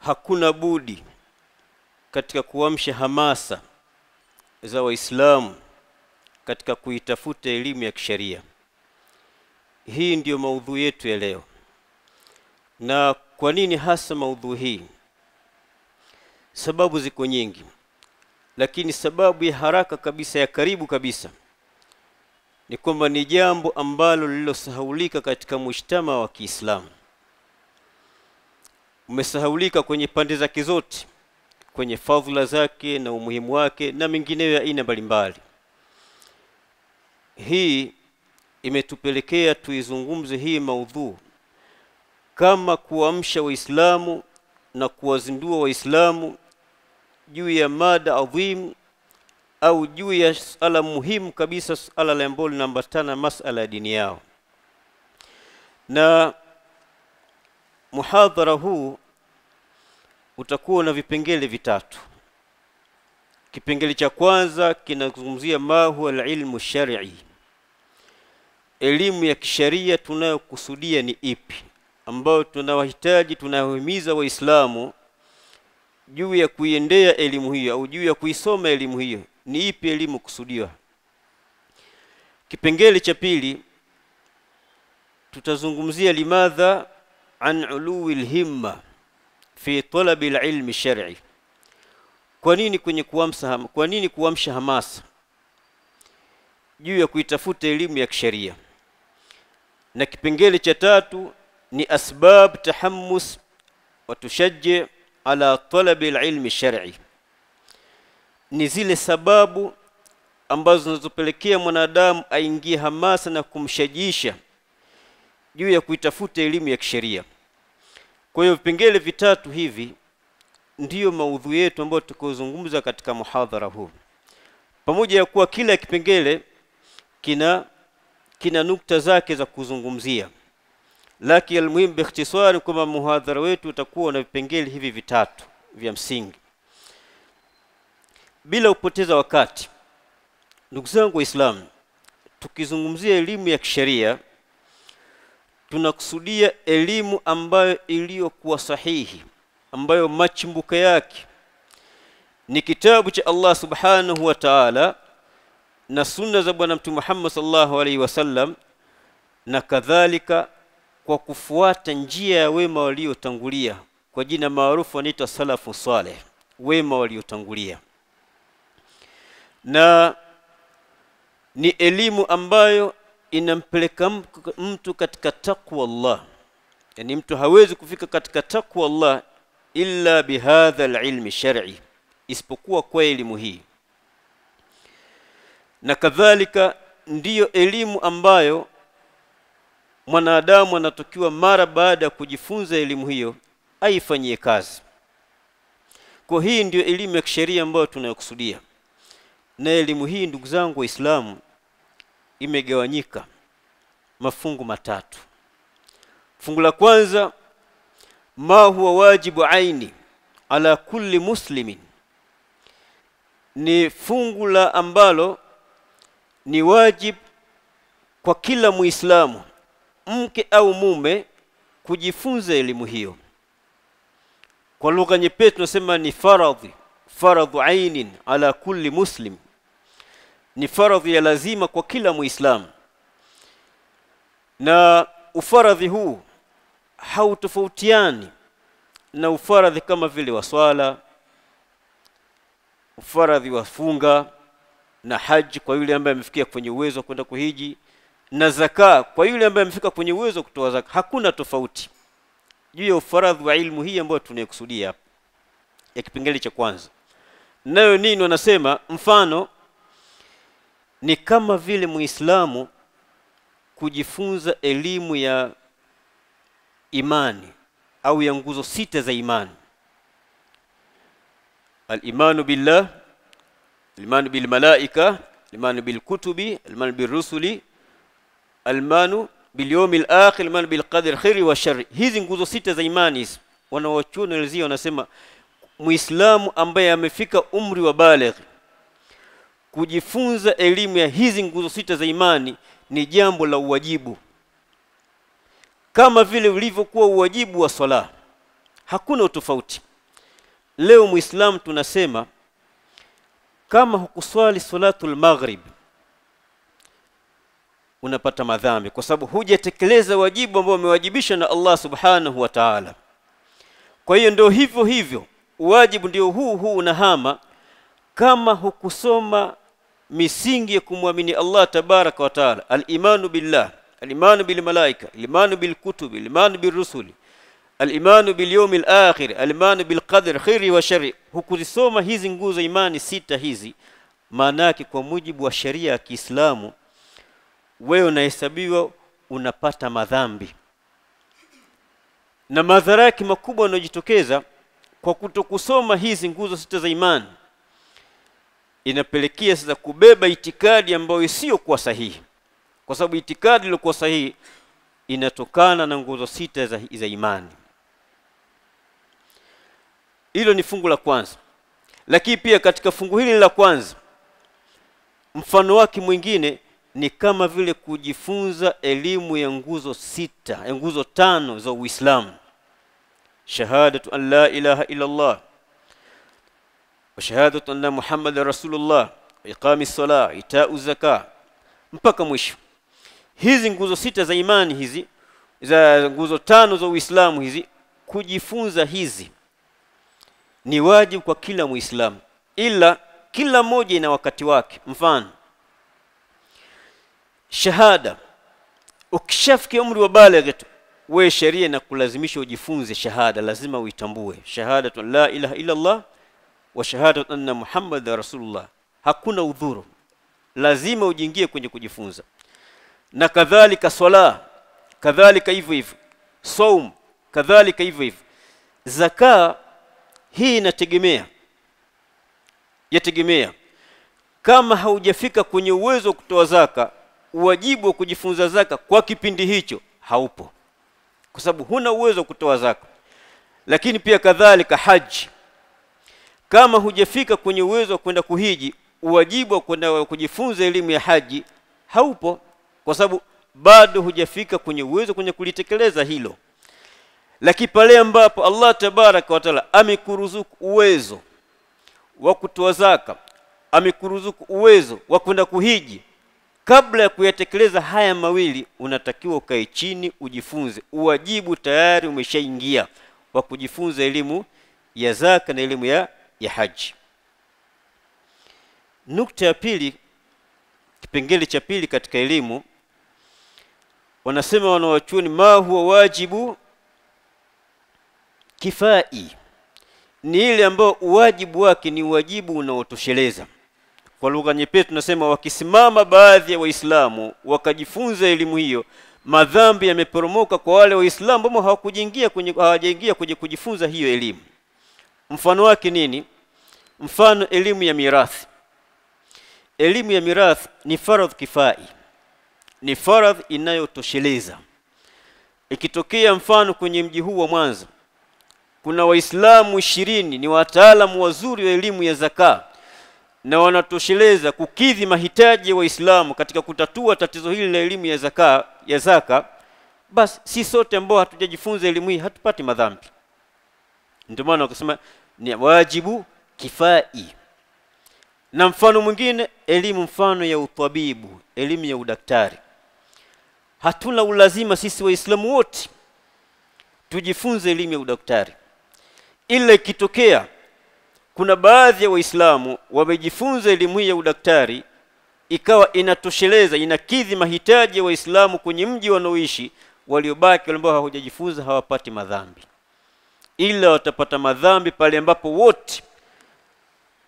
hakuna budi katika kuamsha hamasa za Waislamu katika kuitafuta elimu ya kisheria. Hii ndiyo maudhui yetu ya leo. Na kwa nini hasa maudhui hii? Sababu ziko nyingi, lakini sababu ya haraka kabisa, ya karibu kabisa, ni kwamba ni jambo ambalo lililosahaulika katika mujtama wa Kiislamu. Umesahaulika kwenye pande zake zote, kwenye fadhila zake na umuhimu wake na mengineyo ya aina mbalimbali. Hii imetupelekea tuizungumze hii maudhui kama kuamsha Waislamu na kuwazindua Waislamu juu ya mada adhim au juu ya suala muhimu kabisa, suala ambalo linaambatana masala ya dini yao. Na muhadhara huu utakuwa na vipengele vitatu. Kipengele cha kwanza kinazungumzia ma huwa al-ilmu shar'i, elimu ya kisheria tunayokusudia ni ipi, ambayo tunawahitaji, tunahimiza Waislamu juu ya kuiendea elimu hiyo au juu ya kuisoma elimu hiyo. Ni ipi elimu kusudiwa? Kipengele cha pili tutazungumzia limadha an uluwi al-himma fi talabi al-ilmi shar'i, kwa nini kuamsha hamasa juu ya kuitafuta elimu ya kisheria. Na kipengele cha tatu ni asbab tahammus wa tushajji ala talabi al-ilmi shar'i, ni zile sababu ambazo zinazopelekea mwanadamu aingie hamasa na kumshajisha juu ya kuitafuta elimu ya kisheria. Kwa hiyo vipengele vitatu hivi ndiyo maudhui yetu ambayo tukozungumza katika muhadhara huu, pamoja ya kuwa kila kipengele kina nukta zake za kuzungumzia, lakini almuhimu biikhtisari kwamba muhadhara wetu utakuwa na vipengele hivi vitatu vya msingi. Bila kupoteza wakati, ndugu zangu Waislamu, tukizungumzia elimu ya kisheria tunakusudia elimu ambayo iliyokuwa sahihi, ambayo machimbuko yake ni kitabu cha Allah subhanahu wa ta'ala na sunna za bwana Mtume Muhammad sallallahu alaihi wasallam, na kadhalika kwa kufuata njia ya wema waliotangulia, kwa jina maarufu wanaitwa salafu saleh, wema waliotangulia. Na ni elimu ambayo inampeleka mtu katika takwa Allah, yani mtu hawezi kufika katika takwa Allah illa bihadha al-ilmi shar'i, isipokuwa kwa elimu hii. Na kadhalika ndiyo elimu ambayo mwanadamu anatakiwa mara baada ya kujifunza elimu hiyo aifanyie kazi. Kwa hii ndiyo elimu ya kisheria ambayo tunayokusudia. Na elimu hii, ndugu zangu Waislamu, imegawanyika mafungu matatu. Fungu la kwanza, ma huwa wajibu aini ala kulli muslimin, ni fungu la ambalo ni wajib kwa kila Muislamu, mke au mume, kujifunza elimu hiyo. Kwa lugha nyepesi tunasema ni faradhu ainin ala kulli muslim, ni faradhi ya lazima kwa kila Muislamu. Na ufaradhi huu hautofautiani na ufaradhi kama vile wa swala, ufaradhi wa funga na haji kwa yule ambaye amefikia kwenye uwezo wa kwenda kuhiji, na zaka kwa yule ambaye amefika kwenye uwezo wa kutoa zaka. Hakuna tofauti juu ya ufaradhi wa ilmu hii ambayo tunayokusudia hapa ya kipengele cha kwanza. Nayo nini wanasema? Mfano ni kama vile Muislamu kujifunza elimu ya imani au ya nguzo sita za imani: al-imanu billah, al-imanu bil malaika, al-imanu bil kutubi, al-imanu bil rusuli, al-imanu bil yawmil akhir, al-imanu bil qadri khairi wa sharri. Hizi nguzo sita za imani hizi wanawachuoni walizia wanasema Muislamu ambaye amefika umri wa baligh kujifunza elimu ya hizi nguzo sita za imani ni jambo la uwajibu, kama vile ulivyokuwa uwajibu wa swala. Hakuna utofauti. leo muislamu tunasema kama hukuswali salatul maghrib unapata madhambi kwa sababu hujatekeleza wajibu ambao umewajibishwa na Allah subhanahu wa ta'ala. Kwa hiyo ndio hivyo wajibu ndio huu unahama kama hukusoma misingi ya kumwamini Allah tabaraka wa taala, al-imanu billah, al-imanu bil malaika, al-imanu bil kutubi, al-imanu bir rusuli, al-imanu bil yawmil akhir, al-imanu bil qadri khairi wa sharri. Hukuzisoma hizi nguzo imani sita hizi, maana yake kwa mujibu wa sharia ya Kiislamu wewe unahesabiwa unapata madhambi, na madhara yake makubwa yanayojitokeza kwa kutokusoma hizi nguzo sita za imani inapelekea sasa kubeba itikadi ambayo sio kwa sahihi, kwa sababu itikadi iliyokuwa sahihi inatokana na nguzo sita za imani. Hilo ni fungu la kwanza. Lakini pia katika fungu hili la kwanza mfano wake mwingine ni kama vile kujifunza elimu ya nguzo sita, ya nguzo tano za Uislamu: shahadatu an la ilaha illa Allah wa shahadatu anna Muhammadar Rasulullah, iqamis salah, itau zakah, mpaka mwisho. Hizi nguzo sita za imani hizi, za nguzo tano za Uislamu hizi, kujifunza hizi ni wajibu kwa kila Muislamu, ila kila moja ina wakati wake. Mfano, shahada, ukishafikia umri wa baligh wewe sheria na kulazimisha ujifunze shahada, lazima uitambue shahadatu la ilaha illa Allah wa shahadatu anna Muhammadar Rasulullah. Hakuna udhuru, lazima ujiingie kwenye kujifunza. Na kadhalika swala, kadhalika hivyo, saum kadhalika hivyo. Zaka hii yategemea kama haujafika kwenye uwezo wa kutoa zaka, wajibu wa kujifunza zaka kwa kipindi hicho haupo, kwa sababu huna uwezo wa kutoa zaka. Lakini pia kadhalika haji, kama hujafika kwenye uwezo wa kwenda kuhiji, wajibu wa kwenda kujifunza elimu ya haji haupo, kwa sababu bado hujafika kwenye uwezo kwenye kulitekeleza hilo. Lakini pale ambapo Allah tabaraka wa taala amekuruzuku uwezo wa kutoa zaka, amekuruzuku uwezo wa kwenda kuhiji, kabla ya kuyatekeleza haya mawili unatakiwa ukae chini ujifunze. Uwajibu tayari umeshaingia wa kujifunza elimu ya zaka na elimu ya haji. Nukta ya pili, kipengele cha pili katika elimu, wanasema wanawachuoni ma huwa wajibu kifai, ni ile ambao uwajibu wake ni wajibu unaotosheleza. Kwa lugha nyepesi tunasema wakisimama baadhi ya Waislamu wakajifunza elimu hiyo, madhambi yameporomoka kwa wale Waislamu ambao hawajaingia kwenye kujifunza hiyo elimu. Mfano wake nini? Mfano elimu ya mirathi. Elimu ya mirathi ni faradh kifai, ni faradh inayotosheleza. Ikitokea mfano kwenye mji huu wa Mwanza kuna Waislamu 20 ni wataalamu wazuri wa elimu ya zaka na wanatosheleza kukidhi mahitaji ya Waislamu katika kutatua tatizo hili la elimu ya zaka, basi si sote ambao hatujajifunza elimu hii hatupati madhambi. Ndio maana wakasema ni wajibu kifai. Na mfano mwingine elimu mfano ya utabibu, elimu ya udaktari. Hatuna ulazima sisi Waislamu wote tujifunze elimu ya udaktari, ila ikitokea kuna baadhi ya Waislamu wamejifunza elimu hii ya udaktari ikawa inatosheleza, inakidhi mahitaji ya Waislamu kwenye mji wanaoishi, waliobaki ambao hawajajifunza hawapati madhambi, ila watapata madhambi pale ambapo wote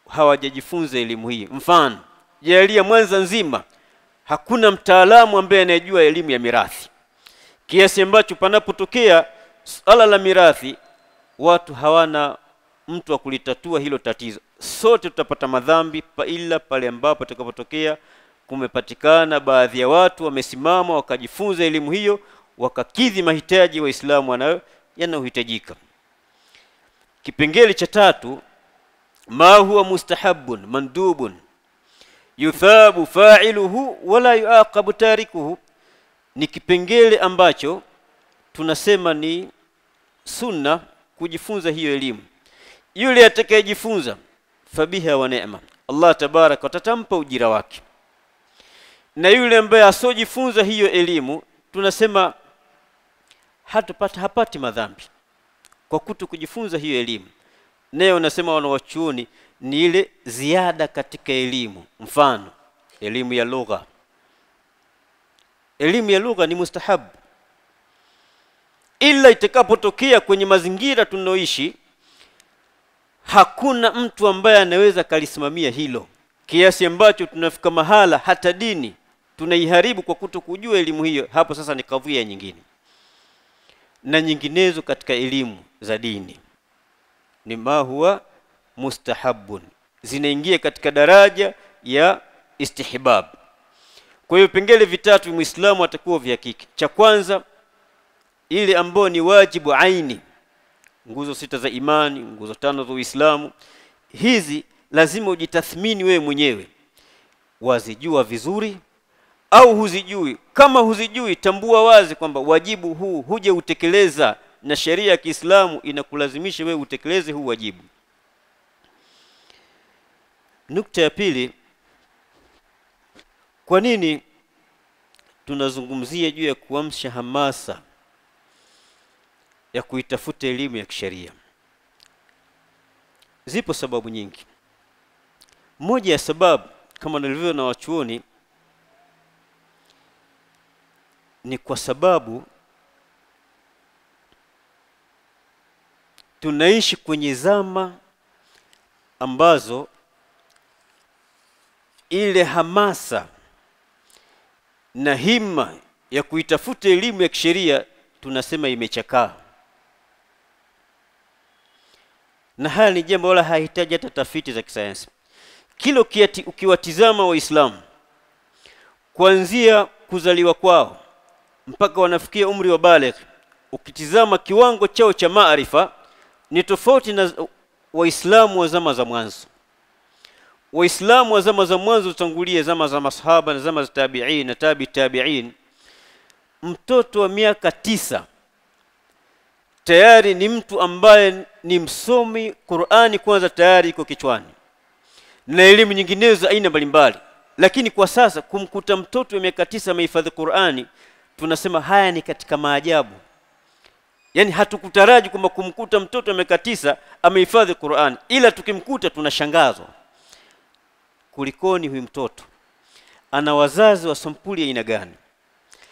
hawajajifunza elimu hii. Mfano, jalia Mwanza nzima hakuna mtaalamu ambaye anayejua elimu ya mirathi, kiasi ambacho panapotokea swala la mirathi watu hawana mtu wa kulitatua hilo tatizo. Sote tutapata madhambi ila pale ambapo tutakapotokea kumepatikana baadhi ya watu wamesimama wakajifunza elimu hiyo, wakakidhi mahitaji Waislamu yanayohitajika. Kipengele cha tatu, ma huwa mustahabun mandubun yuthabu fa'iluhu wala yuaqabu tarikuhu, ni kipengele ambacho tunasema ni sunna kujifunza hiyo elimu, yule atakayejifunza fabiha wa neema, Allah tabaraka atatampa ujira wake. Na yule ambaye asojifunza hiyo elimu, tunasema hapati madhambi kwa kujifunza hiyo elimu. Nayo unasema wanawachuoni ni ile ziada katika elimu. Mfano, elimu ya lugha. Elimu ya lugha ni mustahabu, ila itakapotokea kwenye mazingira tunaoishi hakuna mtu ambaye anaweza kalisimamia hilo, kiasi ambacho tunafika mahala hata dini tunaiharibu kwa kutokujua elimu hiyo. Hapo sasa ni kadhia nyingine. Na nyinginezo katika elimu za dini ni ma huwa mustahabun, zinaingia katika daraja ya istihbab. Kwa hiyo pengele vitatu Muislamu atakuwa vihakiki. Cha kwanza, ile ambayo ni wajibu aini, nguzo 6 za imani, nguzo 5 za Uislamu. Hizi lazima ujitathmini wewe mwenyewe, wazijua vizuri au huzijui. Kama huzijui, tambua wazi kwamba wajibu huu huje utekeleza, na sheria ya Kiislamu inakulazimisha wewe utekeleze huu wajibu. Nukta ya pili, kwa nini tunazungumzia juu ya kuamsha hamasa ya kuitafuta elimu ya kisheria? Zipo sababu nyingi. Moja ya sababu, kama nilivyo na wachuoni, ni kwa sababu tunaishi kwenye zama ambazo ile hamasa na himma ya kuitafuta elimu ya kisheria tunasema imechakaa. Na haya ni jambo wala hahitaji hata tafiti za kisayansi. Kila ukiwatizama Waislamu kuanzia kuzaliwa kwao mpaka wanafikia umri wa baligh, ukitizama kiwango chao cha maarifa ni tofauti na Waislamu wa zama za mwanzo. Waislamu wa zama za mwanzo utangulie zama za masahaba na zama za tabi'in na tabi'in, mtoto wa miaka 9 tayari ni mtu ambaye ni msomi. Qur'ani kwanza tayari iko kichwani na elimu nyinginezo aina mbalimbali. Lakini kwa sasa kumkuta mtoto wa miaka 9 amehifadhi Qur'ani, tunasema haya ni katika maajabu. Yani hatukutaraji kwamba kumkuta mtoto wa miaka 9 amehifadhi Qur'ani, ila tukimkuta tunashangazwa. Kulikoni huyu mtoto? Ana wazazi wa sampuli ya aina gani?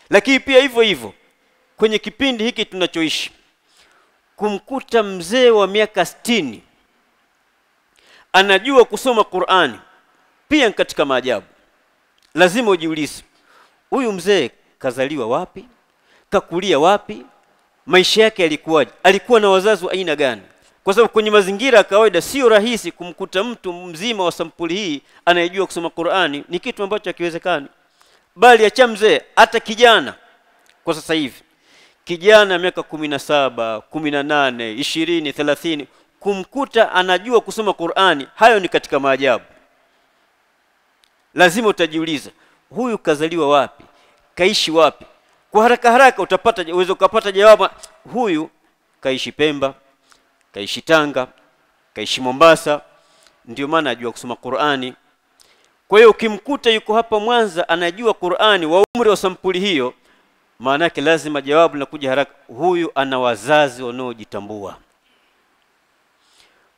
Lakini pia hivyo hivyo kwenye kipindi hiki tunachoishi, kumkuta mzee wa miaka 60 anajua kusoma Qur'ani, pia katika maajabu. Lazima ujiulize, huyu mzee kazaliwa wapi? Kakulia wapi? Maisha yake yalikuwaje? Alikuwa na wazazi wa aina gani? Kwa sababu kwenye mazingira ya kawaida sio rahisi kumkuta mtu mzima wa sampuli hii anayejua kusoma Qur'ani. Ni kitu ambacho hakiwezekani. Bali acha mzee, hata kijana kwa sasa hivi, kijana miaka 17, 18, 20, 30, kumkuta anajua kusoma Qur'ani, hayo ni katika maajabu. Lazima utajiuliza, huyu kazaliwa wapi? Kaishi wapi? Kwa haraka haraka uweze ukapata jawabu, huyu kaishi Pemba, kaishi Tanga, kaishi Mombasa, ndio maana anajua kusoma Qur'ani. Kwa hiyo ukimkuta yuko hapa Mwanza anajua Qur'ani wa umri wa sampuli hiyo, maana yake lazima jawabu linakuja haraka, huyu ana wazazi wanaojitambua.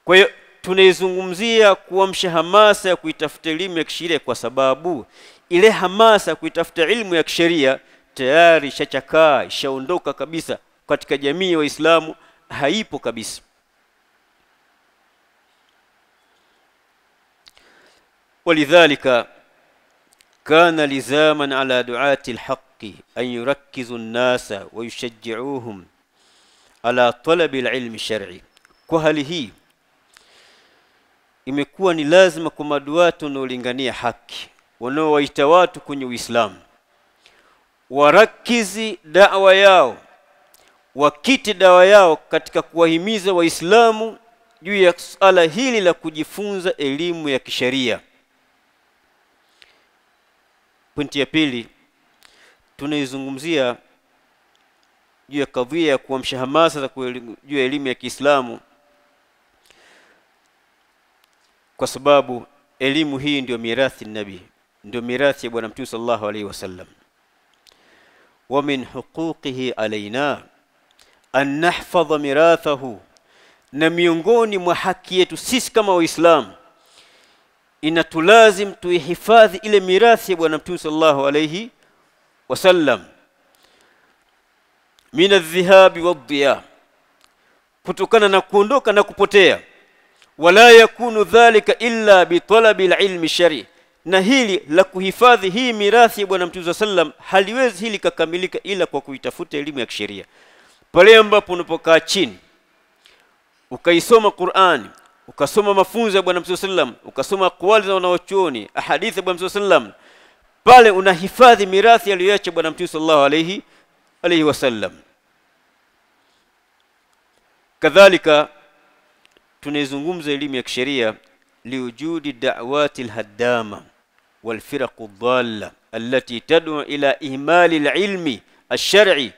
Kwa hiyo tunaizungumzia kuamsha hamasa ya kuitafuta elimu ya kisheria, kwa sababu ile hamasa ya kuitafuta elimu ya kisheria tayari ishachakaa, ishaondoka kabisa katika jamii ya Waislamu, haipo kabisa. ولذلك كان لزاما على دعاة الحق أن يركزوا الناس ويشجعوهم على طلب العلم الشرعي. Kwa hali hii imekuwa ni lazima kwa maduatu wanaolingania haki, wanaowaita watu kwenye Uislamu, warakizi da'wa yao, wakiti dawa yao katika kuwahimiza Waislamu juu ya suala hili la kujifunza elimu ya kisheria. Pointi ya pili, tunaizungumzia juu ya kadhia ya kuamsha hamasa za juu ya elimu ya Kiislamu. kwa sababu elimu hii ndio mirathi nabii, ndio mirathi ya bwana Mtume sallallahu alaihi wasallam. Wa min huquqihi alaina an nahfadha mirathahu, na miongoni mwa haki yetu sisi kama waislamu inatulazim tuihifadhi ile mirathi ya bwana Mtume sallallahu alaihi wasallam, min adh-dhahabi wad-dhiya, kutokana na kuondoka na kupotea. Wala yakunu dhalika illa bi talabi al-ilmi shari, na hili la kuhifadhi hii mirathi ya bwana Mtume sallam haliwezi hili kukamilika ila kwa kuitafuta elimu ya kisheria. Pale ambapo unapokaa chini ukaisoma Qur'ani, ukasoma mafunzo ya bwana Mtume sallam, ukasoma aqwali za wanawachuoni, ahadithi ya bwana Mtume sallam, pale unahifadhi mirathi aliyoacha bwana Mtume sallallahu alayhi wasallam. Kadhalika tunaizungumza elimu ya kisheria liwujudi da'wati al-haddama wal firaq ad-dalla allati tad'u ila ihmali al-ilmi ash-shar'i.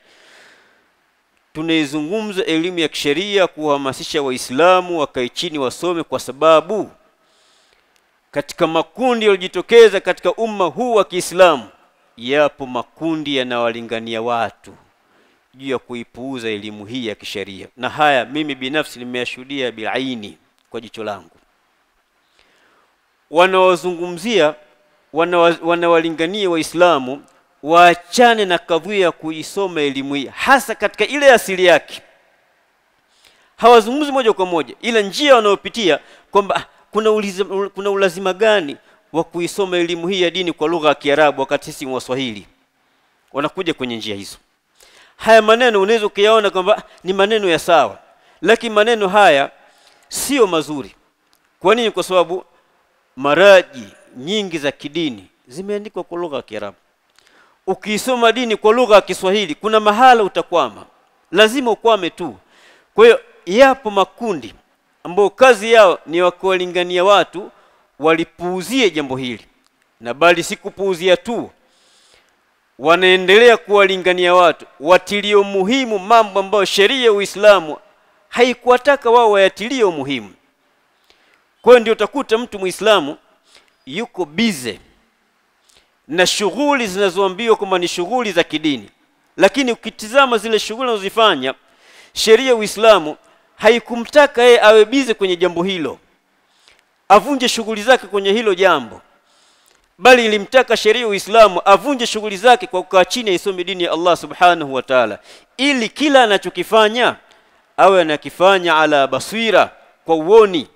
Tunaizungumza elimu ya kisheria kuhamasisha waislamu wakae chini wasome, kwa sababu katika makundi yaliyojitokeza katika umma huu wa Kiislamu yapo makundi yanawalingania watu juu ya kuipuuza elimu hii ya kisheria, na haya mimi binafsi nimeyashuhudia bilaini kwa jicho langu. Wanawazungumzia, wanawalingania waislamu waachane na kadhia ya kuisoma elimu hii, hasa katika ile asili yake. Hawazungumzi moja kwa moja, ila njia wanayopitia kwamba kuna ulazima gani wa kuisoma elimu hii ya dini kwa lugha ya Kiarabu wakati sisi ni Waswahili. Wanakuja kwenye njia hizo. Haya maneno unaweza kuyaona kwamba ni maneno ya sawa, lakini maneno haya sio mazuri. Kwa nini? Kwa sababu maraji nyingi za kidini zimeandikwa kwa lugha ya Kiarabu. Ukisoma dini kwa lugha ya Kiswahili kuna mahala utakwama, lazima ukwame tu. Kwa hiyo yapo makundi ambao kazi yao ni wakuwalingania watu walipuuzie jambo hili, na bali si kupuuzia tu, wanaendelea kuwalingania watu watilio muhimu mambo ambayo sheria ya Uislamu haikuwataka wao wayatilie muhimu. Kwa hiyo ndio utakuta mtu Muislamu yuko bize na shughuli zinazoambiwa kwamba ni shughuli za kidini, lakini ukitizama zile shughuli anazozifanya, sheria ya Uislamu haikumtaka yeye awe bize kwenye jambo hilo, avunje shughuli zake kwenye hilo jambo, bali ilimtaka sheria ya Uislamu avunje shughuli zake kwa kukaa chini aisome dini ya Allah subhanahu wa ta'ala, ili kila anachokifanya awe anakifanya ala basira, kwa uoni.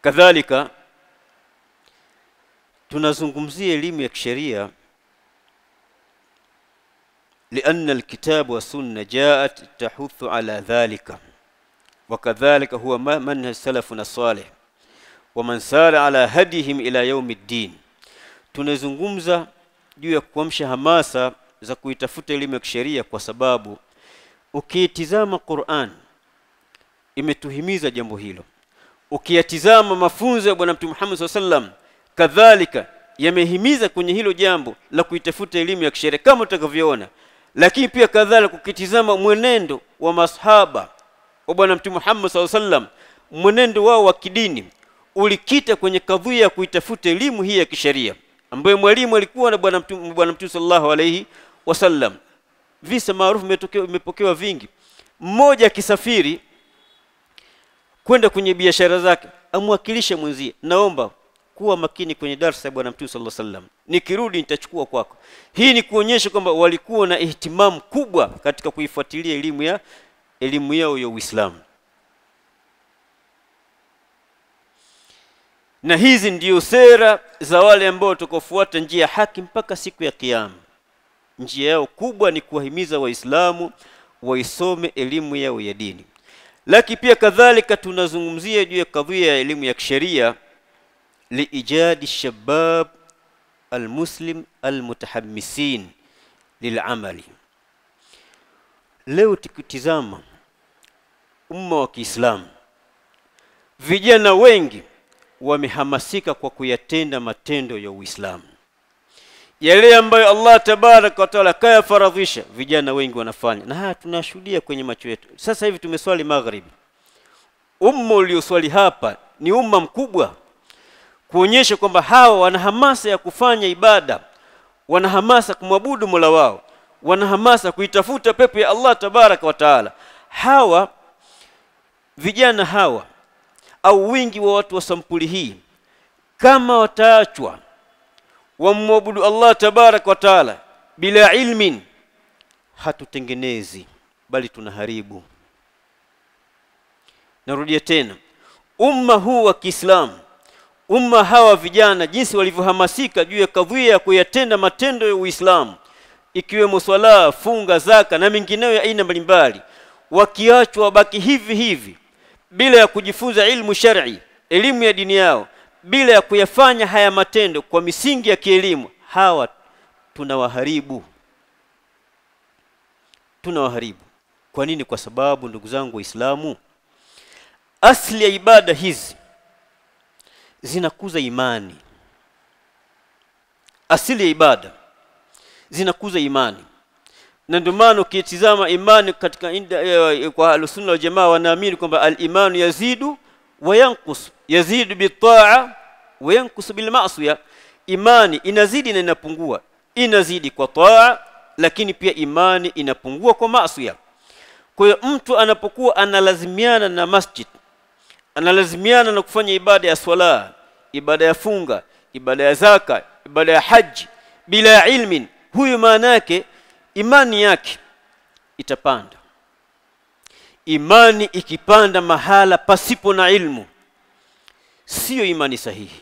Kadhalika tunazungumzia elimu ya kisheria لأن الكتاب والسنة جاءت تحث على ذلك، وكذلك هو منهج سلفنا الصالح ومن سار على هديهم إلى يوم الدين. Tunazungumza juu ya kuamsha hamasa za kuitafuta elimu ya kisheria, kwa sababu ukitizama Qur'an imetuhimiza jambo hilo, ukiyatizama mafunzo ya bwana Mtume Muhammad sallam kadhalika yamehimiza kwenye hilo jambo la kuitafuta elimu ya kisheria kama utakavyoona. Lakini pia kadhalika ukitizama mwenendo wa masahaba wa bwana Mtume Muhammad sallam, mwenendo wao wa kidini ulikita kwenye kadhia ya kuitafuta elimu hii ya kisheria, ambaye mwalimu alikuwa na bwana Mtume sallallahu alayhi wasallam. Visa maarufu vimepokewa vingi. Mmoja akisafiri kwenda kwenye biashara zake, amwakilisha mwenzie, naomba kuwa makini kwenye darasa ya bwana Mtume sallallahu alaihi wasallam, nikirudi nitachukua kwako. Hii ni kuonyesha kwamba walikuwa na ihtimamu kubwa katika kuifuatilia elimu yao ya Uislamu. Na hizi ndio sera za wale ambao watakofuata njia haki mpaka siku ya Kiyama. Njia yao kubwa ni kuwahimiza Waislamu waisome elimu yao ya dini. Lakini pia kadhalika tunazungumzia juu ya kadhia ya elimu ya kisheria liijadi shabab almuslim almutahammisin lilamali. Leo tukitizama umma wa Kiislamu, vijana wengi wamehamasika kwa kuyatenda matendo ya Uislamu, yale ambayo Allah tabaraka wa taala kayafaradhisha, vijana wengi wanafanya, na haya tunashuhudia kwenye macho yetu. Sasa hivi tumeswali magharibi, umma ulioswali hapa ni umma mkubwa, kuonyesha kwamba hawa wana hamasa ya kufanya ibada, wana hamasa kumwabudu Mola wao, wana hamasa kuitafuta pepo ya Allah tabaraka wa taala. Hawa vijana hawa au wingi wa watu wa sampuli hii, kama wataachwa wamwabudu Allah tabaraka wa taala bila ilmin, hatutengenezi bali tunaharibu. Narudia tena, umma huu wa Kiislamu, umma hawa vijana jinsi walivyohamasika juu ya kadhia ya kuyatenda matendo ya Uislamu, ikiwemo swala, funga, zaka na mengineyo ya aina mbalimbali, wakiachwa wabaki hivi hivi bila ya kujifunza ilmu shar'i, elimu ya dini yao, bila ya kuyafanya haya matendo kwa misingi ya kielimu, hawa tunawaharibu. Tunawaharibu. Kwa nini? Kwa sababu ndugu zangu Waislamu, asli ya ibada hizi zinakuza imani. Asili ya ibada zinakuza imani, na ndio maana ukitizama imani katika kwa Ahlusunna wal Jamaa, wanaamini kwamba al-imanu yazidu wa yanqus, yazidu bitaa wa yanqus bil ma'siyah. Imani inazidi na inapungua, inazidi kwa taa, lakini pia imani inapungua kwa maasiya. Kwa hiyo mtu anapokuwa analazimiana na masjid, analazimiana na kufanya ibada ya swala, ibada ya funga, ibada ya zaka, ibada ya haji bila ilmin, huyu maana yake imani yake itapanda. Imani ikipanda mahala pasipo na ilmu, sio imani sahihi,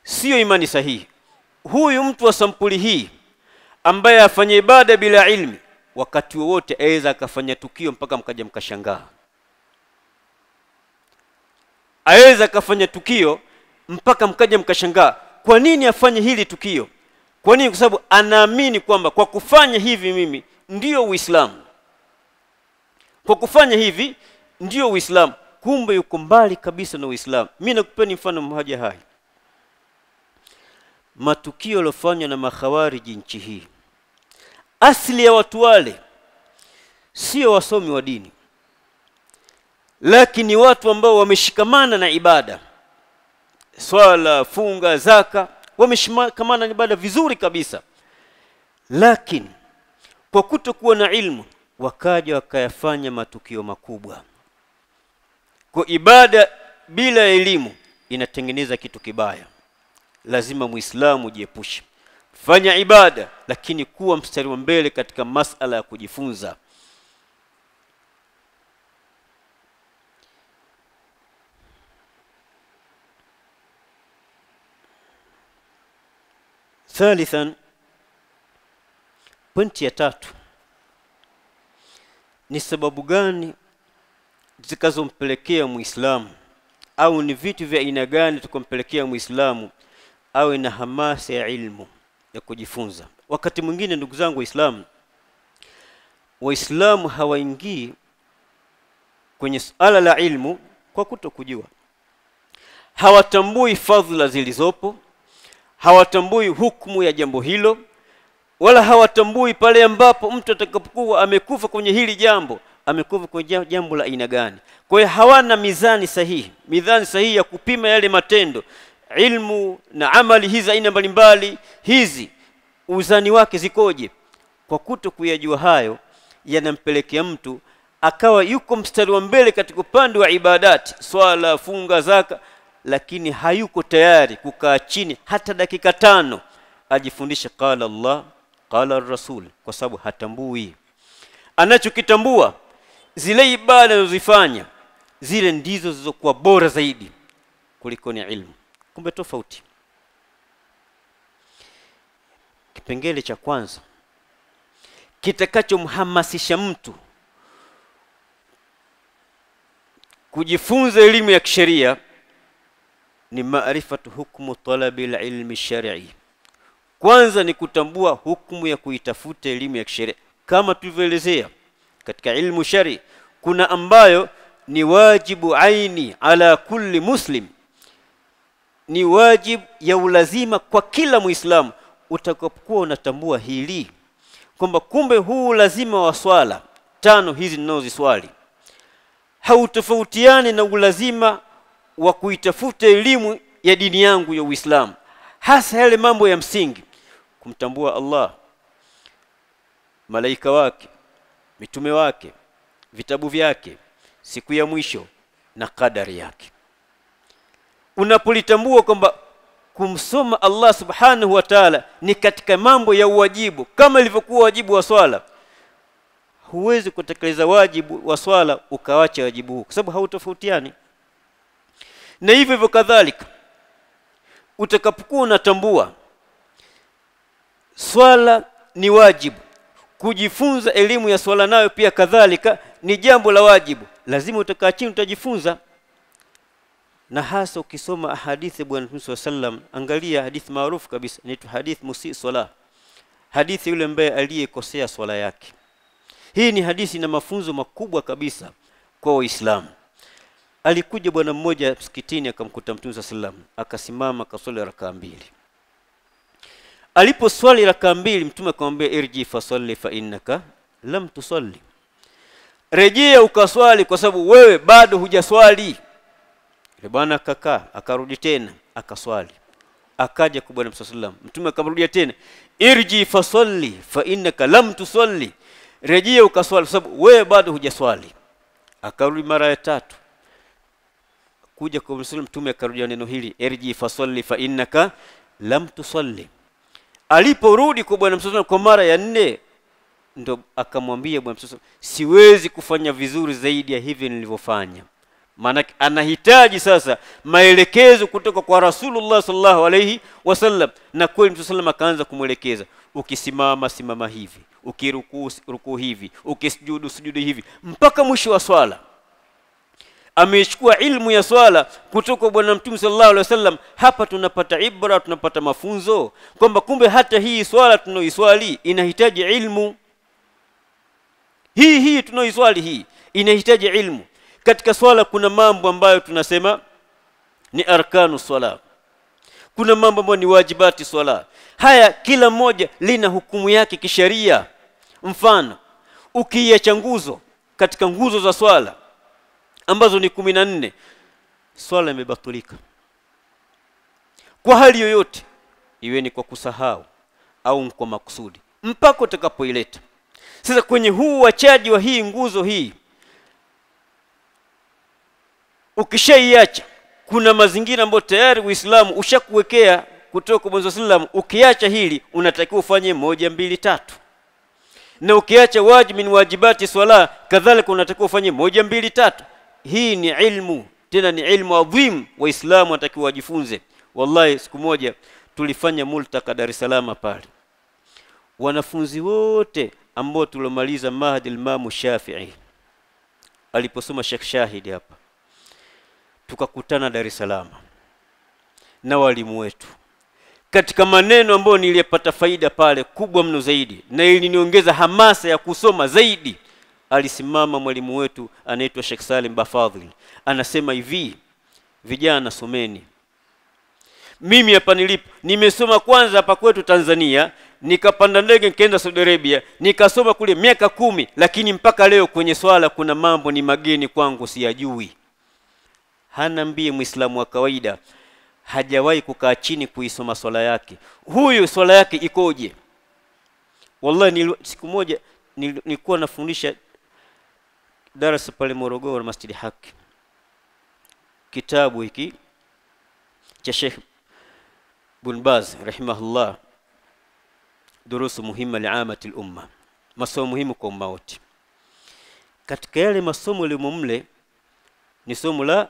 sio imani sahihi. Huyu mtu wa sampuli hii ambaye afanye ibada bila ilmi, wakati wowote aweza akafanya tukio mpaka mkaja mkashangaa. Aweza akafanya tukio mpaka mkaja mkashangaa. Kwa nini afanye hili tukio? Kwa nini? Kwa sababu anaamini kwamba kwa kufanya hivi mimi ndio Uislamu, kwa kufanya hivi ndio Uislamu. Kumbe yuko mbali kabisa na Uislamu. Mimi nakupeni mfano mmoja hai. Matukio yalofanywa na makhawariji nchi hii, asili ya watu wale sio wasomi wa dini, lakini watu ambao wameshikamana na ibada, swala, funga, zaka, wameshikamana na ibada vizuri kabisa, lakini kwa kutokuwa na ilmu wakaja wakayafanya matukio makubwa. Kwa ibada bila elimu inatengeneza kitu kibaya. Lazima Muislamu jiepushe. Fanya ibada, lakini kuwa mstari wa mbele katika masala ya kujifunza. Thalithan, pointi ya tatu, ni sababu gani zikazompelekea Muislamu, au ni vitu vya aina gani tukompelekea Muislamu awe na hamasa ya ilmu ya kujifunza. Wakati mwingine ndugu zangu Waislamu hawaingii kwenye suala la ilmu kwa kutokujua. Hawatambui fadhila zilizopo, hawatambui hukumu ya jambo hilo, wala hawatambui pale ambapo mtu atakapokuwa amekufa kwenye hili jambo, amekufa kwenye jambo la aina gani. Kwa hiyo hawana mizani sahihi ya kupima yale matendo, ilmu na amali hizi aina mbalimbali hizi, uzani wake zikoje. Kwa kutokuyajua hayo, yanampelekea mtu akawa yuko mstari wa mbele katika upande wa ibadati, swala, funga, zaka, lakini hayuko tayari kukaa chini hata dakika 5 ajifundishe qala Allah qala Rasul, kwa sababu hatambui. Anachokitambua zile ibada anazozifanya, zile ndizo zilizokuwa bora zaidi kuliko ni ilmu. Kumbe tofauti. Kipengele cha kwanza kitakachomhamasisha mtu kujifunza elimu ya kisheria ni maarifatu hukumu talabi ilmi shar'i. Kwanza ni kutambua hukumu ya kuitafuta elimu ya kisheria. Kama tulivyoelezea katika ilmu shari, kuna ambayo ni wajibu aini ala kulli muslim, ni wajibu ya ulazima kwa kila Muislamu. Utakapokuwa unatambua hili kwamba kumbe huu lazima wa swala tano hizi ninazoswali hautofautiani na ulazima wa kuitafuta elimu ya dini yangu ya Uislamu, hasa yale mambo ya msingi: kumtambua Allah, malaika wake, mitume wake, vitabu vyake, siku ya mwisho na kadari yake. Unapolitambua kwamba kumsoma Allah subhanahu wa ta'ala ni katika mambo ya wajibu kama ilivyokuwa wajibu wa swala, huwezi kutekeleza wajibu wa swala ukawacha wajibu huu, kwa sababu hautofautiani. Na hivyo hivyo kadhalika utakapokuwa unatambua swala ni wajibu, kujifunza elimu ya swala nayo pia kadhalika ni jambo la wajibu, lazima utakaa chini utajifunza. Na hasa ukisoma hadithi Bwana Mtume sallam, angalia hadithi maarufu kabisa inaitwa hadith musi swala, hadithi yule ambaye aliyekosea swala yake. Hii ni hadithi na mafunzo makubwa kabisa kwa Waislamu. Alikuja bwana mmoja msikitini akamkuta Mtume sallam, akasimama akaswali rakaa mbili. Aliposwali rakaa mbili, Mtume akamwambia irji fasalli fa innaka lam tusalli, rejea ukaswali kwa sababu wewe bado hujaswali. Yule bwana akakaa, akarudi tena akaswali. Akaja kwa Bwana Mtume sallam, Mtume akamrudia tena, irji fasalli fa innaka lam tusalli, rejea ukaswali kwa sababu wewe bado hujaswali. Akarudi mara ya tatu, kuja kwa Mtume, Mtume akarudia neno hili, irji fasalli fa innaka lam tusalli. Aliporudi kwa Bwana Mtume kwa mara ya nne, ndo akamwambia Bwana Mtume, siwezi kufanya vizuri zaidi ya hivi nilivyofanya. Maana anahitaji sasa maelekezo kutoka kwa Rasulullah sallallahu alayhi wasallam. Na kweli Mtume sallam akaanza kumwelekeza, ukisimama simama hivi, ukirukuu hivi, ukisujudu sujudu hivi, mpaka mwisho wa swala. Amechukua ilmu ya swala kutoka kwa Bwana Mtume sallallahu alaihi wasallam. Hapa tunapata ibra, tunapata mafunzo kwamba kumbe hata hii swala tunaoiswali inahitaji ilmu. Hii tunaoiswali hii inahitaji ilmu. Katika swala kuna mambo ambayo tunasema ni arkanu swala, kuna mambo ambayo ni wajibati swala. Haya kila moja lina hukumu yake kisheria. Mfano, ukiacha nguzo katika nguzo za swala ambazo ni 14, swala imebatulika kwa hali yoyote, iwe ni kwa kusahau au kwa makusudi, mpaka utakapoileta. Sasa kwenye huu wachaji wa hii nguzo hii, ukishaiacha kuna mazingira ambayo tayari Uislamu ushakuwekea kutoka kwa Mtume sallam. Ukiacha hili unatakiwa ufanye 1 2 3, na ukiacha wajib min wajibati swala kadhalika unatakiwa ufanye 1 2 3. Hii ni ilmu, tena ni ilmu adhim, Waislamu wanatakiwa wajifunze. Wallahi siku moja tulifanya multaka Dar es Salaam pale, wanafunzi wote ambao tulomaliza Mahdi al-Imam Shafi'i aliposoma Sheikh Shahidi hapa, tukakutana Dar es Salaam na walimu wetu. Katika maneno ambayo nilipata faida pale kubwa mno zaidi, na iliniongeza hamasa ya kusoma zaidi, alisimama mwalimu wetu anaitwa Sheikh Salim Bafadhili, anasema hivi, vijana someni. Mimi hapa nilipo nimesoma kwanza hapa kwetu Tanzania, nikapanda ndege nikaenda Saudi Arabia, nikasoma kule miaka 10, lakini mpaka leo kwenye swala kuna mambo ni mageni kwangu, siyajui. Hana mbie Muislamu wa kawaida hajawahi kukaa chini kuisoma swala yake. Huyu swala yake ikoje? Wallahi siku moja nilikuwa nafundisha darasa pale Morogoro Masjid Haki, kitabu hiki cha Sheikh Ibn Baz rahimahullah, durusu muhimma li'amati al-umma, masomo muhimu kwa umma wote. Katika yale masomo yale mumle ni somo la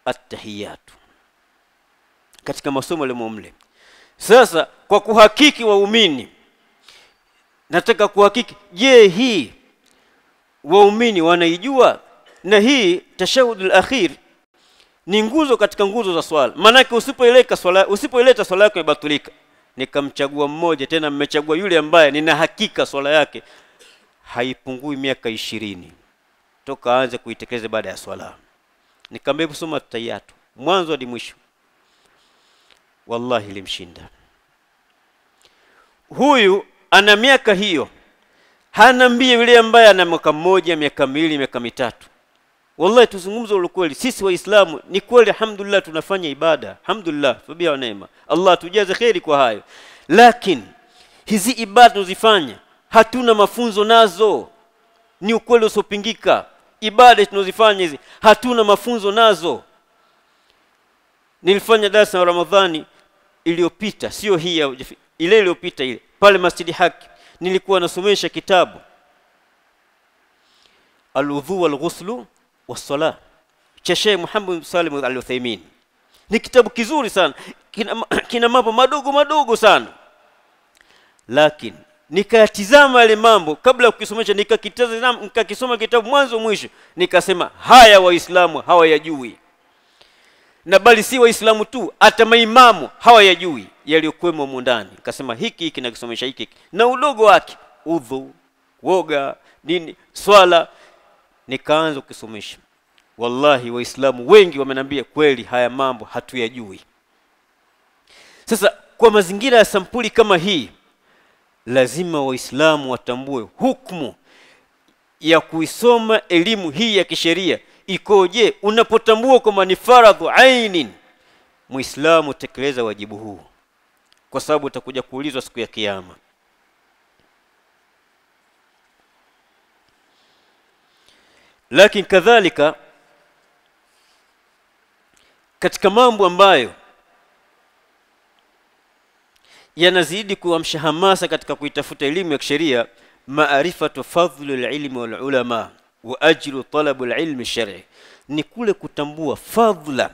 at-tahiyatu, katika masomo yale mumle. Sasa kwa kuhakiki waumini, nataka kuhakiki, je, hii waumini wanaijua? Na hii tashahudul akhir ni nguzo katika nguzo za swala. Maana usipoileta swala yako ibatulika. Nikamchagua mmoja, tena mmechagua yule ambaye nina hakika swala yake haipungui miaka 20 toka aanze kuitekeleza baada ya swala. Nikamwambia kusoma tahiyatu mwanzo hadi mwisho. wallahi ilimshinda. Huyu ana miaka hiyo, hana mbie yule ambaye ana mwaka mmoja, miaka miwili, miaka mitatu. Wallahi tuzungumze ukweli, sisi waislamu ni kweli alhamdulillah tunafanya ibada, alhamdulillah fabia wa neema, Allah tujaze khairi kwa hayo, lakini hizi ibada tunazifanya hatuna mafunzo nazo. Ni ukweli usopingika, ibada tunazifanya hizi hatuna mafunzo nazo. Nilifanya darasa ya Ramadhani iliyopita, sio hii ile iliyopita, ile pale Masjidi Haki, nilikuwa nasomesha kitabu Al-Wudhu wal-Ghuslu was-Salah cha Sheikh Muhammad Salim Al-Uthaymeen. Ni kitabu kizuri sana, kina mambo madogo madogo sana, lakini nikatizama yale mambo kabla ya kukisomesha, nikakisoma kitabu mwanzo mwisho, nikasema haya waislamu hawayajui, na bali si waislamu tu, hata maimamu hawayajui yaliyokuwemo mundani. Nikasema hiki nakisomesha hiki na udogo wake, udhu, woga, nini, swala, nikaanza kukisomesha. Wallahi waislamu wengi wamenambia kweli haya mambo hatuyajui. Sasa kwa mazingira ya sampuli kama hii, lazima waislamu watambue hukumu ya kuisoma elimu hii ya kisheria ikoje. Unapotambua kwamba ni faradhu ainin, muislamu tekeleza wajibu huu, kwa sababu utakuja kuulizwa siku ya kiyama. Lakini kadhalika katika mambo ambayo yanazidi kuamsha hamasa katika kuitafuta elimu ya kisheria, maarifatu fadhlul ilmi wal ulama wa ajru talabul ilmi shar'i, ni kule kutambua fadhila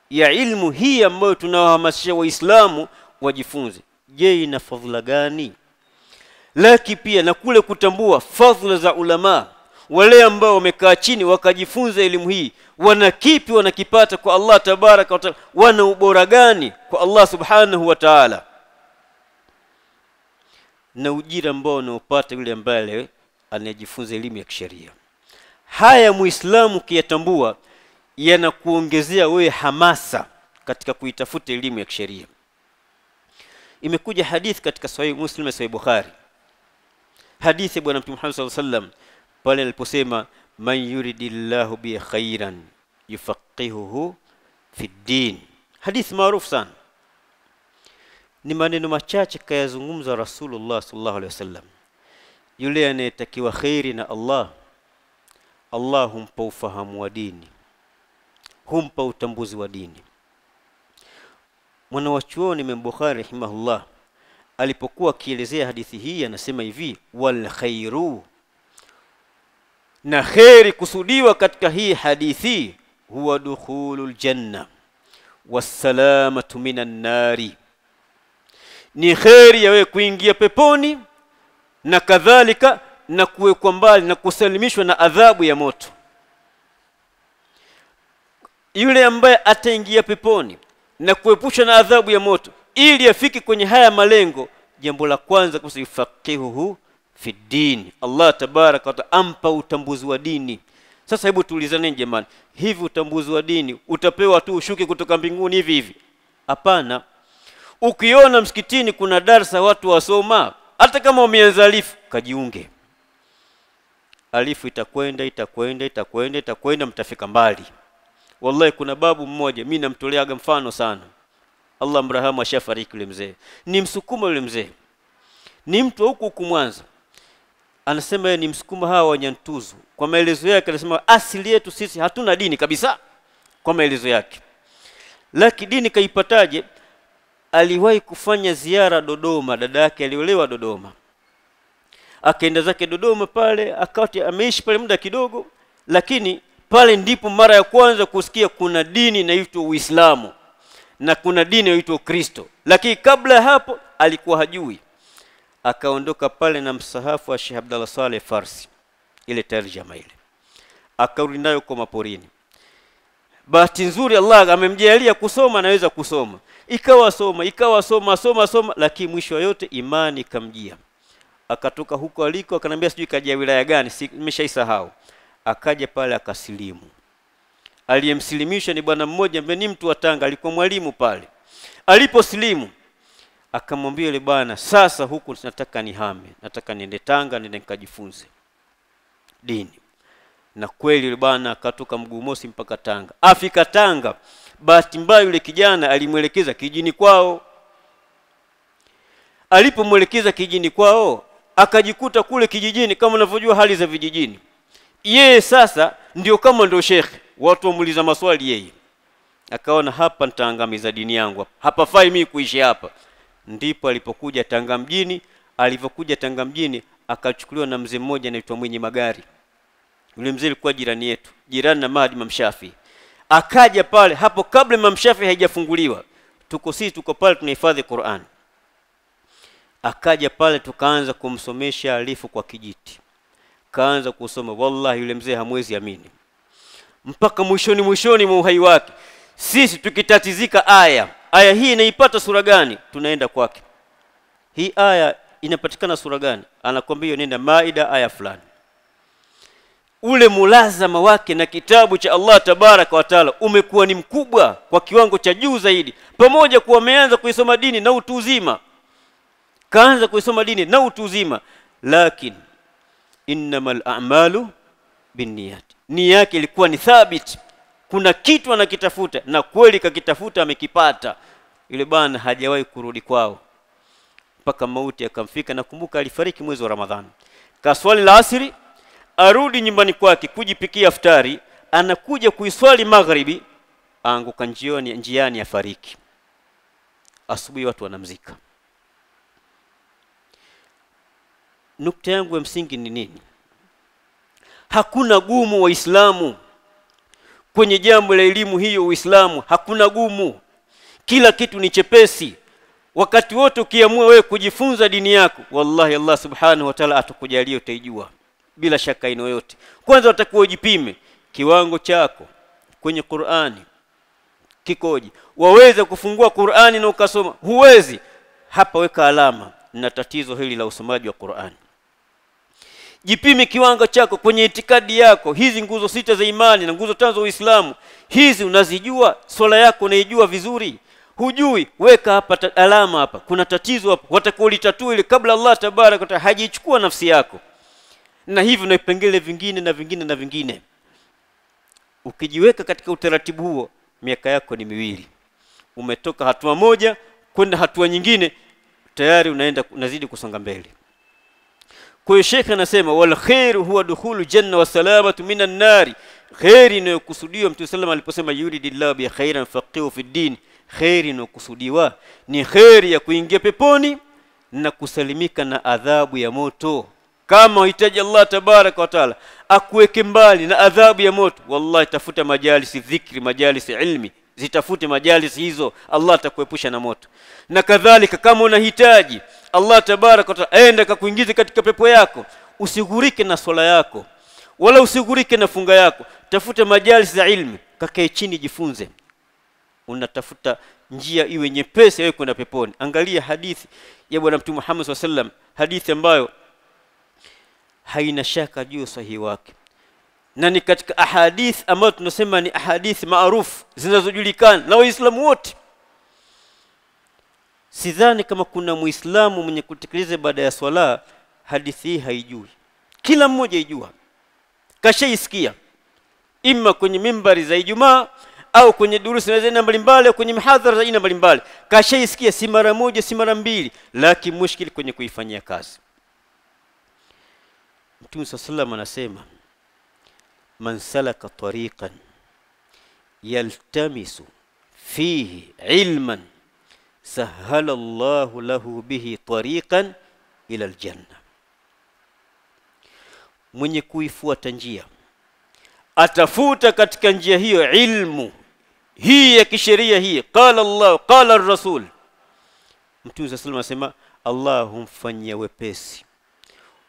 ya ilmu hii ambayo tunawahamasisha waislamu wajifunze. Je, ina fadhila gani? Lakini pia na kule kutambua fadhila za ulama, wale ambao wamekaa chini wakajifunza elimu hii, wana kipi wanakipata kwa Allah tabaraka wa taala, wana ubora gani kwa Allah subhanahu wa ta'ala, na ujira ambao unaopata yule ambaye anajifunza elimu ya kisheria. Haya muislamu kiyatambua, yanakuongezea wewe hamasa katika kuitafuta elimu ya kisheria. Imekuja hadithi katika Sahih Muslim na Sahih Bukhari, hadithi ya bwana Mtume Muhammad sallallahu alaihi wasallam pale aliposema, man yuridillahu bi khairan yufaqihuhu fi din. Hadithi maarufu sana, ni maneno machache kayazungumza Rasulullah sallallahu alaihi wasallam. Yule anayetakiwa khairi na Allah humpa ufahamu wa dini, humpa utambuzi wa dini. Mwana wa chuoni Imam Bukhari rahimahullah alipokuwa akielezea hadithi hii anasema hivi, wal khairu, na khairi kusudiwa katika hii hadithi, huwa dukhulul janna wassalamatu minan nari, ni khairi ya wewe kuingia peponi na kadhalika na kuwekwa mbali na kusalimishwa na adhabu ya moto. Yule ambaye ataingia peponi na kuepushwa na adhabu ya moto, ili afike kwenye haya malengo, jambo la kwanza kusifaqihuhu fi din, Allah tabaraka wa taala ampa utambuzi wa dini. Sasa hebu tuulizane jamani, hivi utambuzi wa dini utapewa tu ushuke kutoka mbinguni hivi hivi? Hapana. Ukiona msikitini kuna darasa watu wasoma, hata kama umeanza alifu, kajiunge. Alifu itakwenda mtafika mbali. Wallahi kuna babu mmoja mimi namtoleaga mfano sana, Allah mrahamu, ashafariki yule mzee, ni Msukuma yule mzee, ni mtu huku Mwanza. Anasema yeye ni Msukuma hawa Wanyantuzu. Kwa maelezo yake anasema asili yetu sisi hatuna dini kabisa, kwa maelezo yake. Lakini dini kaipataje? Aliwahi kufanya ziara Dodoma, dada yake aliolewa Dodoma, akaenda zake Dodoma pale, akati ameishi pale muda kidogo, lakini pale ndipo mara ya kwanza kusikia kuna dini inaitwa Uislamu na kuna dini inaitwa Kristo. Lakini kabla hapo alikuwa hajui. Akaondoka pale na msahafu wa Sheikh Abdallah Saleh Farsi, ile tarjama ile, akarudi nayo kwa maporini. Bahati nzuri Allah amemjalia kusoma, anaweza kusoma. Ikawa soma, lakini mwisho yote imani kamjia. Akatoka huko aliko, akanambia sijui kaja wilaya gani, nimeshaisahau. Akaja pale akasilimu. Aliyemsilimisha ni bwana mmoja ambaye ni mtu wa Tanga, alikuwa mwalimu pale. Aliposlimu akamwambia yule bwana, sasa huku nataka nihame, nataka niende Tanga niende nikajifunze dini. Na kweli yule bwana akatoka mguu mosi mpaka Tanga. Afika Tanga, bahati mbaya yule kijana alimuelekeza kijini kwao. Alipomwelekeza kijini kwao, akajikuta kule kijijini kama unavyojua hali za vijijini. Yeye sasa ndio kama ndio shekhe, watu wamuuliza maswali yeye. Akaona hapa nitaangamiza dini yangu hapa. Hapafai mimi kuishi hapa. Ndipo alipokuja Tanga mjini. Alipokuja Tanga mjini akachukuliwa na mzee mmoja anaitwa Mwenye Magari. Yule mzee alikuwa jirani yetu, jirani na Mahdi Imam Shafi. Akaja pale hapo kabla Imam Shafi haijafunguliwa. Tuko pale tunahifadhi Qur'an. Akaja pale tukaanza kumsomesha alifu kwa kijiti. Kaanza kusoma, wallahi yule mzee hamwezi amini. Mpaka mwishoni mwa uhai wake sisi tukitatizika aya hii inaipata sura gani, tunaenda kwake. Hii aya inapatikana sura gani? Anakuambia nenda Maida aya fulani. Ule mulazama wake na kitabu cha Allah tabaraka wa taala umekuwa ni mkubwa kwa kiwango cha juu zaidi, pamoja kuwa ameanza kuisoma dini na utu uzima. Kaanza kuisoma dini na utu uzima, lakini innamal a'malu binniyat. Nia yake ilikuwa ni thabit. Kuna kitu anakitafuta na kweli kakitafuta, amekipata. Yule bwana hajawahi kurudi kwao mpaka mauti akamfika. Nakumbuka alifariki mwezi wa Ramadhani. Kaswali la asri, arudi nyumbani kwake kujipikia iftari, anakuja kuiswali magharibi, aanguka njiani afariki. Asubuhi watu wanamzika. Nukta yangu ya msingi ni nini? Hakuna gumu Waislamu kwenye jambo la elimu hiyo. Uislamu hakuna gumu, kila kitu ni chepesi. Wakati wote ukiamua wewe kujifunza dini yako, wallahi Allah subhanahu wa ta'ala atakujalia utaijua bila shaka ino yote. Kwanza utakuwa ujipime kiwango chako kwenye Qur'ani kikoje. Waweza kufungua Qur'ani na ukasoma? Huwezi. Hapa weka alama na tatizo hili la usomaji wa Qur'ani. Jipime kiwango chako kwenye itikadi yako. Hizi nguzo 6 za imani na nguzo 5 za Uislamu, hizi unazijua? Swala yako unaijua vizuri? Hujui? Weka hapa alama, hapa kuna tatizo hapa, watakulitatue ile kabla Allah tabaraka wa taala hajichukua nafsi yako. Na hivi na vipengele vingine na vingine na vingine. Ukijiweka katika utaratibu huo, miaka yako ni miwili, umetoka hatua moja kwenda hatua nyingine, tayari unazidi kusonga mbele. Kwa hiyo Sheikh anasema wal khairu huwa dukhulu janna wa salamatu minan nari. Khairi inayokusudiwa Mtume sallam aliposema yuridillahu bi khairan faqihu fi din, khairi inayokusudiwa ni khairi ya kuingia peponi na kusalimika na adhabu ya moto. Kama uhitaji Allah tabaraka wa taala akuweke mbali na adhabu ya moto, wallahi tafuta majalisi dhikri, majalisi ilmi, zitafute majalisi hizo, Allah atakuepusha na moto. Na kadhalika kama unahitaji Allah tabaraka wa taala aende akakuingize katika pepo yako, usigurike na swala yako wala usigurike na funga yako. Tafuta majalisi za ilmu, kakae chini jifunze. Unatafuta njia iwe nyepesi wewe kwenda peponi. Angalia hadithi ya bwana Mtume Muhammad SAW, hadithi ambayo haina shaka juu sahihi wake, na ni katika ahadith ambazo tunasema ni ahadith maarufu zinazojulikana na Waislamu wote. Sidhani kama kuna Muislamu mwenye kutekeleza baada ya swala hadithi hii haijui. Kila mmoja ijua, kashaisikia, imma kwenye mimbari za Ijumaa au kwenye durusi na zina mbalimbali au kwenye mihadhara za aina mbalimbali, kashaisikia, si mara moja si mara mbili, lakini mushkili kwenye kuifanyia kazi. Mtume sallallahu anasema man salaka tariqan yaltamisu fihi ilman sahala Allahu lahu bihi tariqan ila aljanna. Mwenye kuifuata njia atafuta katika njia hiyo ilmu hii ya kisheria hii, qala Allah qala ar-rasul. Mtume sallallahu anasema Allah humfanyia wepesi,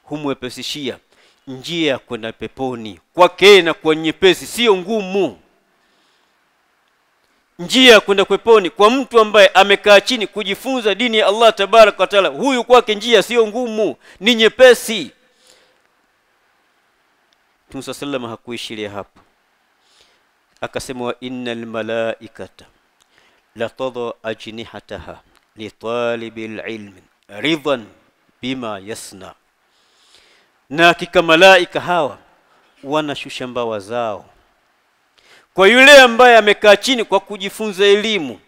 humwepesishia njia kwenda peponi kwake, na kwa nyepesi, sio ngumu. Njia kwenda peponi kwa mtu ambaye amekaa chini kujifunza dini ya Allah tabaraka wa taala, huyu kwake njia sio ngumu, ni nyepesi. Mtume sallallahu hakuishiria hapo, akasema wa innal malaikata la tadha ajnihataha li talibil ilm ridhan bima yasna. Na hakika malaika hawa wanashusha mbawa zao kwa yule ambaye amekaa chini kwa kujifunza elimu,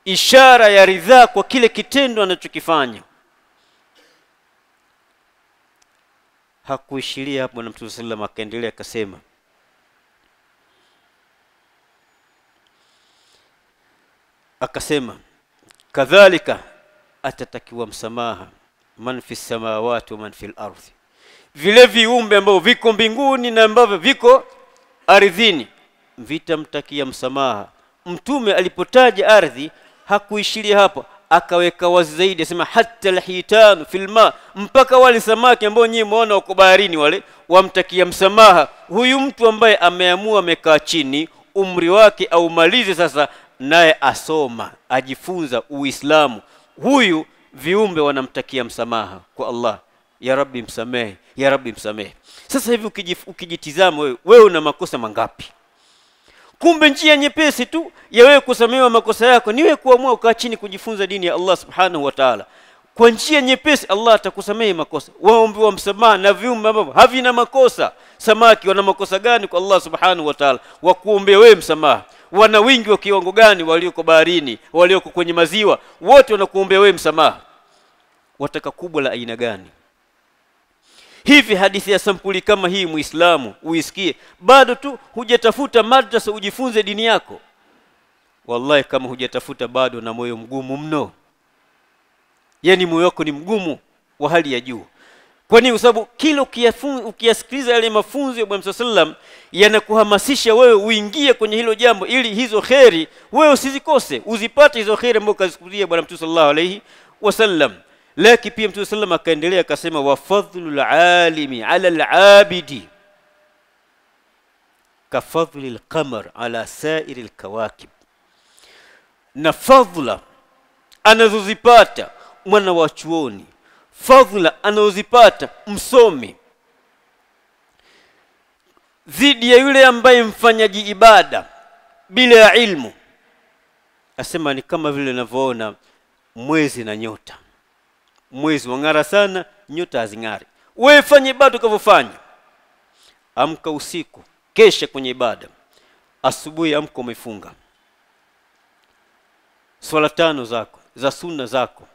ishara ya ridhaa kwa kile kitendo anachokifanya. Hakuishiria hapo, na Mtume sallallahu akaendelea akasema, kadhalika atatakiwa msamaha man fi samawati wa man fil ardhi, vile viumbe ambao viko mbinguni na ambavyo viko ardhini vitamtakia msamaha. Mtume alipotaja ardhi hakuishiria hapo, akaweka wazi zaidi, asema hatta alhitan fil ma, mpaka wale samaki ambao nyinyi muona wako baharini wale wamtakia msamaha huyu mtu ambaye ameamua amekaa chini umri wake au malize sasa, naye asoma ajifunza Uislamu, huyu viumbe wanamtakia msamaha kwa Allah, ya Rabbi msamehe, ya Rabbi msamehe. Sasa hivi ukijitizama wewe una makosa mangapi? Kumbe njia nyepesi tu ya wewe kusamehewa makosa yako ni wewe kuamua ukaa chini kujifunza dini ya Allah subhanahu wa ta'ala. Kwa njia nyepesi Allah atakusamehe makosa. Waombewa msamaha na viumbe ambavyo havina makosa. Samaki wana makosa gani kwa Allah subhanahu wa ta'ala wa kuombea wewe msamaha? Wana wingi wa kiwango gani walioko baharini, walioko kwenye maziwa, wote wanakuombea wewe msamaha. Wataka kubwa la aina gani? Hivi hadithi ya sampuli kama hii Muislamu uisikie, bado tu hujatafuta madrasa ujifunze dini yako? Wallahi kama hujatafuta bado na moyo mgumu mno. Yani moyo wako ni mgumu wa hali ya juu. Kwa nini? Kwa sababu kila ukiyasikiliza yale mafunzo ya Bwana sallam yanakuhamasisha wewe uingie kwenye hilo jambo, ili hizo kheri wewe usizikose, uzipate hizo kheri ambazo kazikusudia Bwana Mtume sallallahu alayhi wasallam. Lakini pia Mtume sallam akaendelea akasema, wa fadhlul alimi ala alabidi ka fadhlil qamar ala sairil kawakib, na fadhila anazozipata mwana wa chuoni, fadhila anazozipata msomi dhidi ya yule ambaye mfanyaji ibada bila ya ilmu, asema ni kama vile ninavyoona mwezi na nyota. Mwezi wang'ara sana, nyota hazing'ari. Wewe fanye ibada ukavyofanya, amka usiku kesha kwenye ibada, asubuhi amka umefunga swala 5 zako za sunna zako,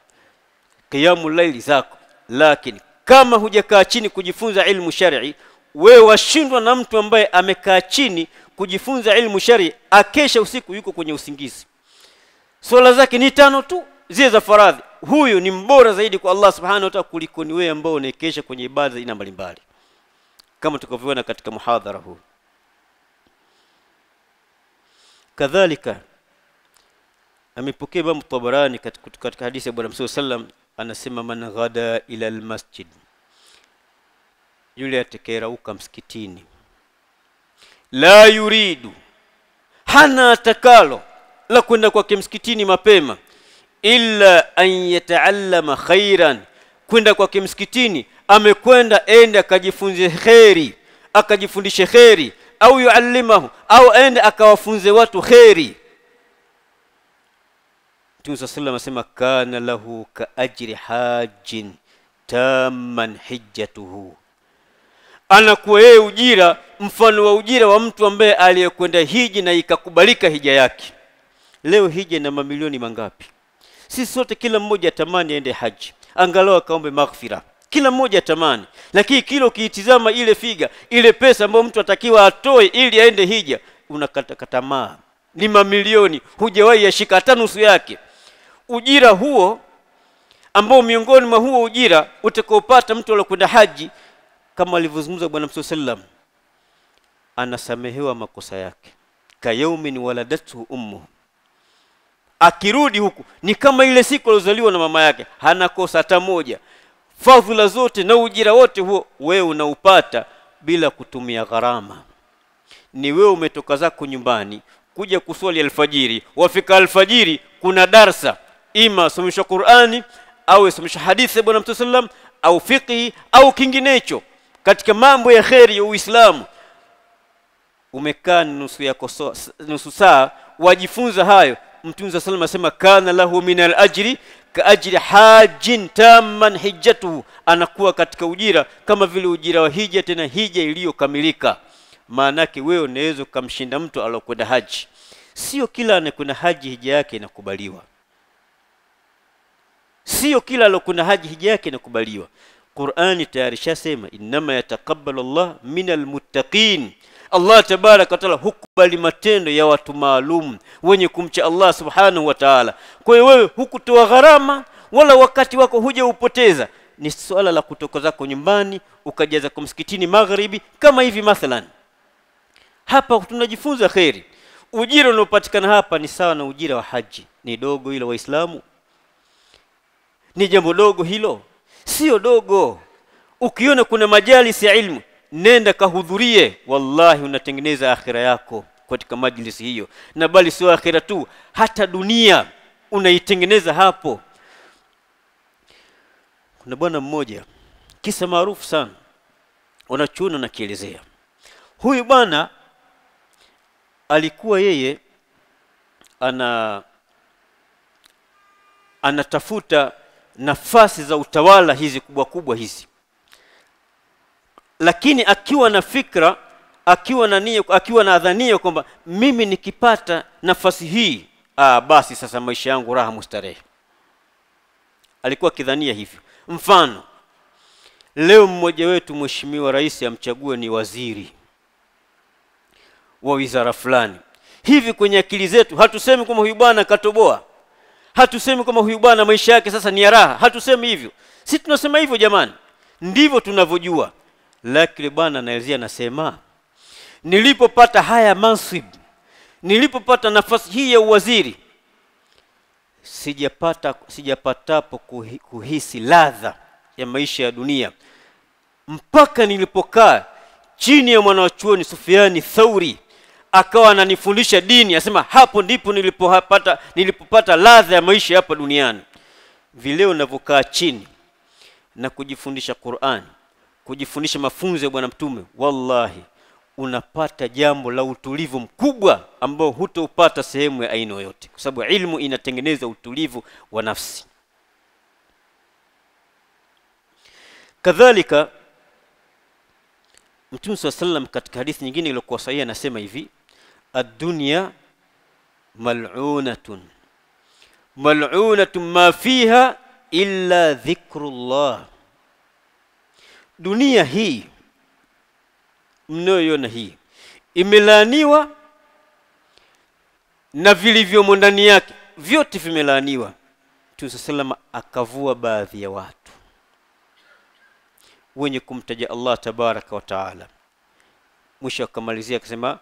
qiyamul layli zako, lakini kama hujakaa chini kujifunza ilmu shar'i, wewe washindwa na mtu ambaye amekaa chini kujifunza ilmu shar'i akesha usiku yuko kwenye usingizi, swala zake ni 5 tu zile za faradhi. Huyu ni mbora zaidi kwa Allah subhanahu wa ta'ala kuliko ni wewe ambao unaekesha kwenye ibada ina mbalimbali, kama tukavyoona katika muhadhara huu. Kadhalika amepokea Imam Tabarani katika hadithi ya Bwana Mtume sallam, anasema man ghada ila almasjid, yule atakayerauka msikitini, la yuridu, hana atakalo la kwenda kwa msikitini mapema, illa an yataallama khairan, kwenda kwa msikitini amekwenda ende akajifunze khairi, akajifundishe khairi, au yuallimahu, au ende akawafunze watu khairi. Mtume sallallahu asema kana lahu ka ajri hajjin tamman hijjatuhu, anakuwa yeye ujira mfano wa ujira wa mtu ambaye aliyekwenda hiji na ikakubalika hija yake. Leo hija na mamilioni mangapi? Sisi sote kila mmoja atamani aende haji, angalau akaombe maghfira, kila mmoja atamani. Lakini kila ukiitizama ile figa, ile pesa ambayo mtu atakiwa atoe ili aende hija, unakata tamaa, ni mamilioni, hujawahi yashika hata nusu yake. Ujira huo ambao miongoni mwa huo ujira utakaopata mtu aliyekwenda haji, kama alivyozungumza Bwana Mtume sallam, anasamehewa makosa yake kayaumin waladatu ummu, akirudi huku ni kama ile siku alozaliwa na mama yake, hana kosa hata moja. Fadhila zote na ujira wote huo wewe unaupata bila kutumia gharama. Ni wewe umetoka zako nyumbani kuja kuswali alfajiri, wafika alfajiri kuna darsa, ima somesha Qur'ani au somesha hadithi ya Bwana Mtume sallam au fiqhi au kinginecho katika mambo ya khairi ya Uislamu. Umekaa nusu saa wajifunza hayo, Mtume sallallahu alayhi wasallam kana lahu min al-ajri ka ajri hajin tamman hijjatuhu, anakuwa katika ujira kama vile ujira wa hija, tena hija iliyokamilika. Maana yake wewe unaweza kumshinda mtu aliyokwenda haji. Sio kila anakwenda haji hija yake inakubaliwa. Sio kila aliyokwenda haji hija yake inakubaliwa. Qur'ani tayari shasema inma yataqabbalu Allah minal muttaqin. Allah tabaraka wa taala hukubali matendo ya watu maalum wenye kumcha Allah subhanahu wa ta'ala. Kwa hiyo wewe hukutoa gharama wala wakati wako huja upoteza. Ni swala la kutoka zako nyumbani ukajaza kwa msikitini magharibi kama hivi mathalan. Hapa tunajifunza khairi. Ujira unaopatikana hapa ni sawa na ujira wa haji. Ni dogo hilo Waislamu? Ni jambo dogo hilo? Sio dogo. Ukiona kuna majalisi ya ilmu, nenda kahudhurie, wallahi unatengeneza akhira yako katika majlisi hiyo. Na bali sio akhira tu, hata dunia unaitengeneza hapo. Kuna bwana mmoja, kisa maarufu sana, wanachuona na kielezea. Huyu bwana alikuwa yeye anatafuta nafasi za utawala hizi kubwa kubwa hizi, lakini akiwa na fikra, akiwa na nia, akiwa na adhania kwamba mimi nikipata nafasi hii basi sasa maisha yangu raha mustarehe. Alikuwa kidhania hivyo. Mfano, leo mmoja wetu mheshimiwa rais amchague ni waziri wa wizara fulani. Hivi kwenye akili zetu hatusemi kama huyu bwana katoboa, hatusemi kama huyu bwana maisha yake sasa ni raha, hatusemi hivyo. Sisi tunasema hivyo jamani, ndivyo tunavyojua. Lakini bwana anaelezea, anasema nilipopata haya mansib, nilipopata nafasi hii ya uwaziri, sijapatapo kuhisi ladha ya maisha ya dunia mpaka nilipokaa chini ya mwanachuoni Sufyani Thauri, akawa ananifundisha dini. Asema hapo ndipo nilipopata ladha ya maisha hapa duniani. Vile unavokaa chini na kujifundisha Qur'an, kujifundisha mafunzo ya bwana mtume, wallahi unapata jambo la utulivu mkubwa ambao hutaupata sehemu ya aina yoyote, kwa sababu ilmu inatengeneza utulivu wa nafsi. Kadhalika Mtume sallam katika hadithi nyingine iliyokuwa sahihi anasema hivi, ad-dunya mal'unatun ma fiha illa dhikrullah. Dunia hii mnayoiona hii imelaaniwa na vilivyomo ndani yake vyote vimelaaniwa. Mtume sallam akavua baadhi ya watu wenye kumtaja Allah tabaraka wa taala, mwisho akamalizia akasema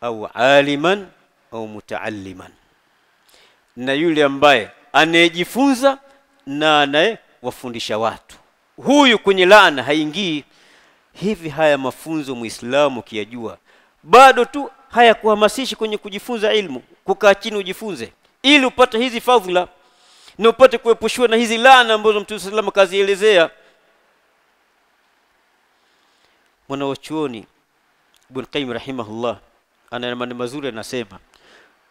au aliman au mutaalliman, na yule ambaye anayejifunza na anayewafundisha watu. Huyu kwenye laana haingii. Hivi haya mafunzo Muislamu kiyajua, bado tu haya kuhamasishi kwenye kujifunza ilmu, kukaa chini ujifunze ili upate hizi fadhila na upate kuepushwa na hizi laana ambazo Mtume sallallahu kazielezea. Mwanachuoni Ibn Qayyim rahimahullah ana maneno mazuri, anasema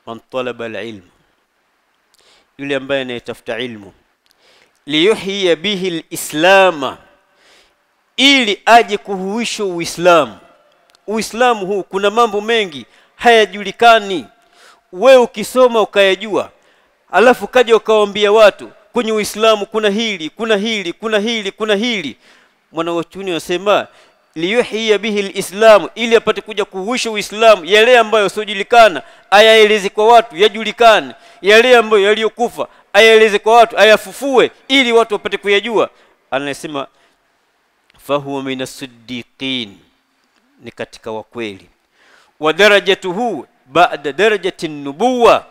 man talaba al-ilm, yule ambaye anayetafuta ilmu, liyuhyi bihi al-islam, ili aje kuhuisha Uislamu. Uislamu huu kuna mambo mengi hayajulikani. Wewe ukisoma ukayajua, alafu kaja ukawaambia watu kwenye Uislamu kuna hili, kuna hili, kuna hili, kuna hili. Mwanachuoni anasema liyuhyi bihi al-islam, ili apate kuja kuhuisha Uislamu. Yale ambayo yasiojulikana ayaeleze kwa watu yajulikane, yale ambayo yaliyokufa ayaeleze kwa watu ayafufue, ili watu wapate kuyajua. Anasema fahuwa minas siddiqin, ni katika wakweli. Wa darajatuhu ba'da darajati nubuwa,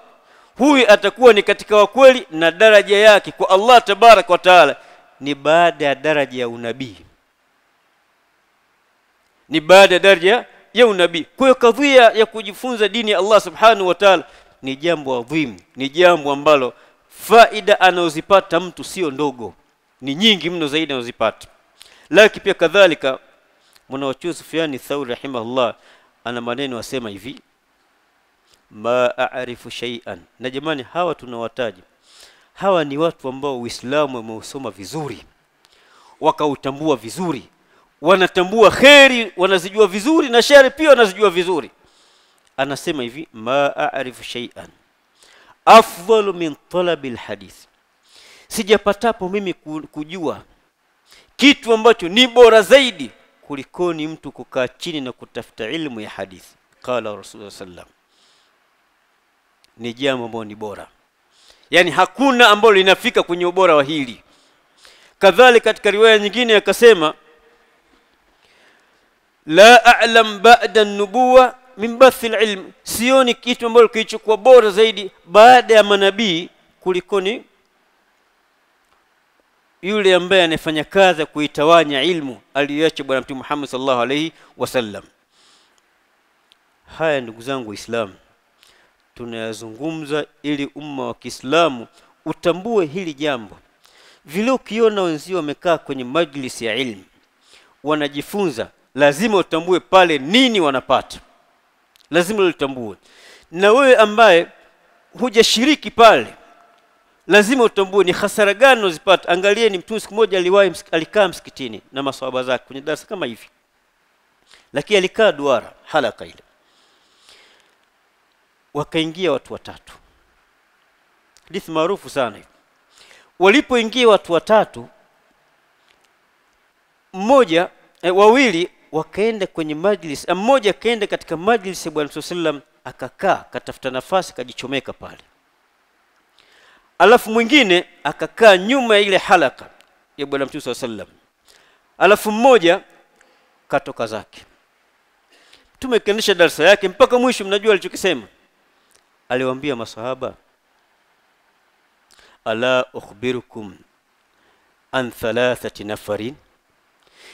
huyu atakuwa ni katika wakweli na daraja yake kwa Allah tabaraka wa taala ni baada ya daraja ya unabii, ni baada ya daraja ya unabii. Kwa hiyo kadhia ya kujifunza dini ya Allah subhanahu wa ta'ala ni jambo adhim, ni jambo ambalo faida anazozipata mtu sio ndogo, ni nyingi mno zaidi anazozipata. Lakini pia kadhalika mwanachuoni Sufyani Thauri rahimahullah ana maneno asema hivi, ma a'rifu shay'an. Na jamani, hawa tunawataja, hawa ni watu ambao Uislamu umeusoma vizuri, wakautambua vizuri, wanatambua kheri, wanazijua vizuri, na shari pia wanazijua vizuri. Anasema hivi, ma a'rifu shay'an afdalu min talabi alhadith, sijapatapo mimi kujua kitu ambacho ni bora zaidi kulikoni mtu kukaa chini na kutafuta ilmu ya hadithi. Qala Rasulullah sallam, ni jambo ambalo ni bora, yani hakuna ambalo linafika kwenye ubora wa hili. Kadhalika katika riwaya nyingine akasema, la a'lam ba'da an-nubuwa min bathi al-ilm, sioni kitu ambacho kilichokuwa bora zaidi baada ya manabii kulikoni yule ambaye anafanya kazi kuitawanya ilmu aliyoacha bwana Mtume Muhammad sallallahu alayhi wasallam. Haya ndugu zangu Waislamu, tunayazungumza ili umma wa Kiislamu utambue hili jambo. Vile ukiona wenzio wamekaa kwenye majlisi ya ilmu wanajifunza, lazima utambue pale nini wanapata, lazima utambue. Na wewe ambaye hujashiriki pale, lazima utambue ni hasara gani unazipata. Angalieni, Mtume siku moja alikaa msikitini na maswahaba zake kwenye darasa kama hivi, lakini alikaa duara halaka ile, wakaingia watu watatu. Hadithi maarufu sana hivi. Walipoingia watu watatu, wawili wakaenda kwenye majlis, mmoja akaenda katika majlis ya Bwana Mtume sallam, akakaa katafuta nafasi kajichomeka pale. Alafu mwingine akakaa nyuma ya ile halaka ya Bwana Mtume sallam. Alafu mmoja katoka zake. Mtume kaendesha darasa yake mpaka mwisho. Mnajua alichokisema? Aliwaambia masahaba, ala ukhbirukum an thalathati nafarin,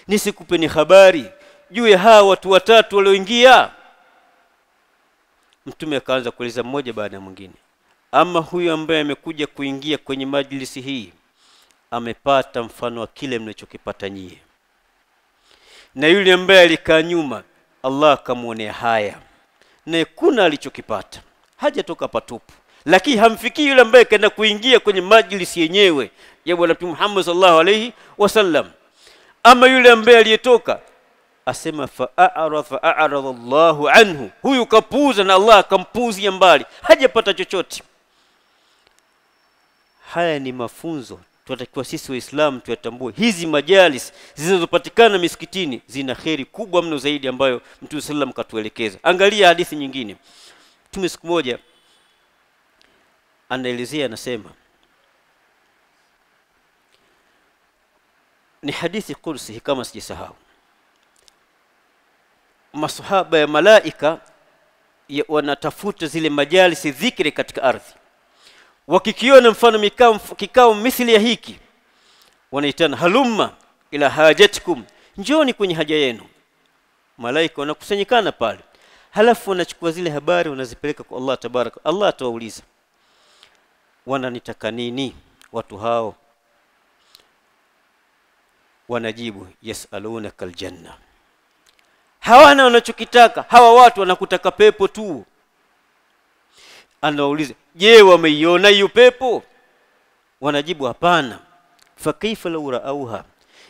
nisikupeni habari juu ya hawa watu watatu walioingia? Mtume akaanza kueleza mmoja baada ya mwingine. Ama huyu ambaye amekuja kuingia kwenye majlisi hii amepata mfano wa kile mnachokipata nyie, na yule ambaye alikaa nyuma Allah akamuonea haya, na kuna alichokipata, hajatoka patupu. Lakini hamfikii yule ambaye kaenda kuingia kwenye majlisi yenyewe ya Bwana Mtume Muhammad sallallahu alayhi wasallam. Ama yule ambaye aliyetoka, asema fa'arada Allahu anhu, huyu kapuuza na Allah akampuzia mbali, hajapata chochote. Haya ni mafunzo tunatakiwa sisi Waislamu tuyatambue. Hizi majalis zinazopatikana misikitini zina kheri kubwa mno zaidi ambayo Mtume sallam katuelekeza. Angalia hadithi nyingine. Mtume siku moja anaelezea, anasema, ni hadithi kursi kama sijasahau, masahaba ya malaika wanatafuta zile majalisi dhikri katika ardhi. Wakikiona mfano kikao mithili ya hiki, wanaitana halumma ila hajatikum, njoni kwenye haja yenu. Malaika wanakusanyikana pale, halafu wanachukua zile habari wanazipeleka kwa Allah tabaraka. Allah atawauliza, wananitaka nini watu hao? Wanajibu, yasalunaka aljanna, hawana wanachokitaka hawa watu, wanakutaka pepo tu. Anawauliza, je, wameiona hiyo pepo? Wanajibu, hapana. Fa kaifa law ra'auha,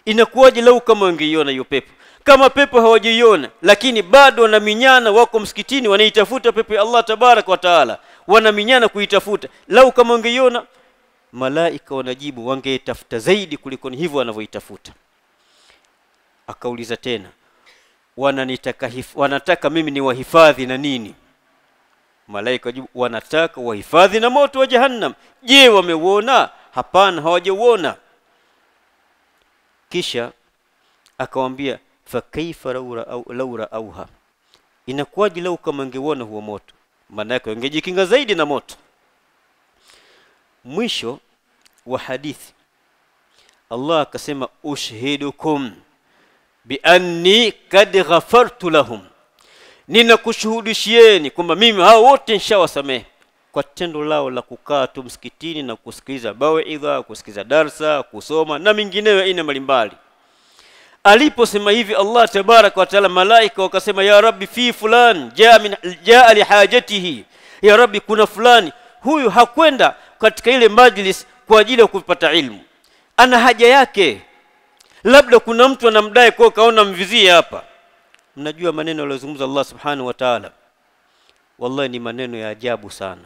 inakuwaje lau kama wangeiona hiyo pepo? Kama pepo hawajaiona, lakini bado wanaminyana, wako msikitini wanaitafuta pepo ya Allah tabaraka wa taala, wanaminyana kuitafuta. Lau kama wangeiona, malaika wanajibu, wangeitafuta zaidi kuliko hivyo wanavyoitafuta. Akauliza tena, wanataka mimi ni wahifadhi na nini? Malaika wajibu, wanataka wahifadhi na moto wa jahannam. Je, wameuona? Hapana, hawajauona. Kisha akawaambia, fa kaifa law ra'auha, inakuwaje lau kama angeuona huo moto? Maana yake wangejikinga zaidi na moto. Mwisho wa hadithi Allah akasema, ushhidukum bi anni kad ghafartu lahum, ninakushuhudishieni kwamba mimi hao wote nishawasamehe kwa tendo lao la kukaa tu msikitini na kusikiliza bawidha, kusikiliza darsa, kusoma na mingineyo aina mbalimbali. Aliposema hivi Allah tabaraka wa taala, malaika wakasema, ya rabbi fi fulan jaa li hajatihi ya Rabbi kuna fulani, huyu hakwenda katika ile majlis kwa ajili ya kupata ilmu, ana haja yake, labda kuna mtu anamdai kwa kaona mvizie hapa. Mnajua maneno aliyozungumza Allah subhanahu wa ta'ala, wallahi ni maneno ya ajabu sana.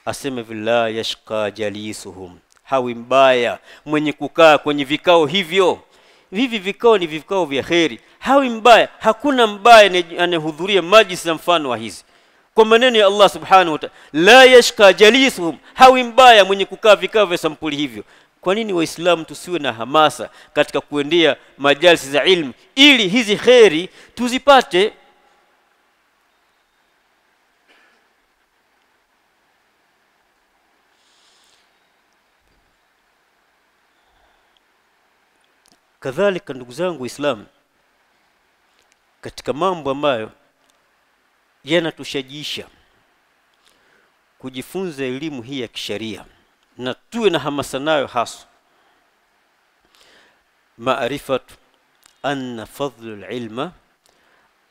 Asema la yashqa jalisuhum, hawi mbaya mwenye kukaa kwenye vikao hivyo. Hivi vikao ni vikao vya kheri, hawi mbaya. Hakuna mbaya anayehudhuria majlis za mfano wa hizi. Kwa maneno ya Allah subhanahu wa ta'ala, la yashqa jalisuhum, hawi mbaya mwenye kukaa vikao vya sampuli hivyo. Kwa nini waislamu tusiwe na hamasa katika kuendea majalisi za ilmu ili hizi kheri tuzipate? Kadhalika ndugu zangu Waislamu, katika mambo ambayo yanatushajiisha kujifunza elimu hii ya kisheria na tuwe na hamasa nayo hasa, maarifatu anna fadlul ilma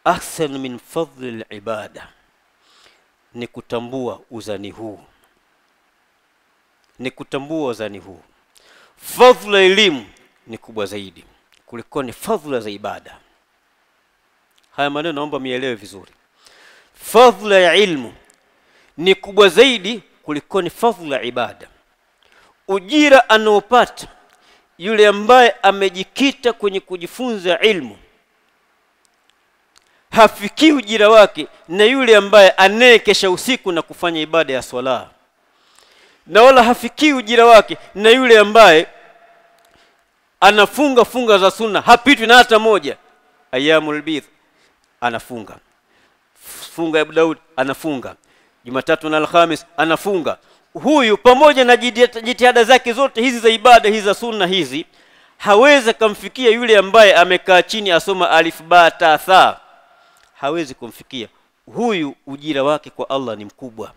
ahsan min fadlil ibada, ni kutambua uzani huu, ni kutambua uzani huu. Fadhila elimu ni kubwa zaidi kuliko ni fadhila za ibada. Haya maneno naomba mielewe vizuri. Fadhila ya ilmu ni kubwa zaidi kuliko ni fadhila ya ibada. Ujira anaopata yule ambaye amejikita kwenye kujifunza ilmu hafikii ujira wake na yule ambaye anayekesha usiku na kufanya ibada ya swala, na wala hafikii ujira wake na yule ambaye anafunga funga za sunna, hapitwi na hata moja. Ayyamul bidh anafunga, funga ya Daud anafunga, Jumatatu na Alhamis anafunga. Huyu pamoja na jitihada zake zote hizi za ibada hizi za sunna hizi, hawezi kumfikia yule ambaye amekaa chini asoma alif ba ta tha, hawezi kumfikia. Huyu ujira wake kwa Allah ni mkubwa.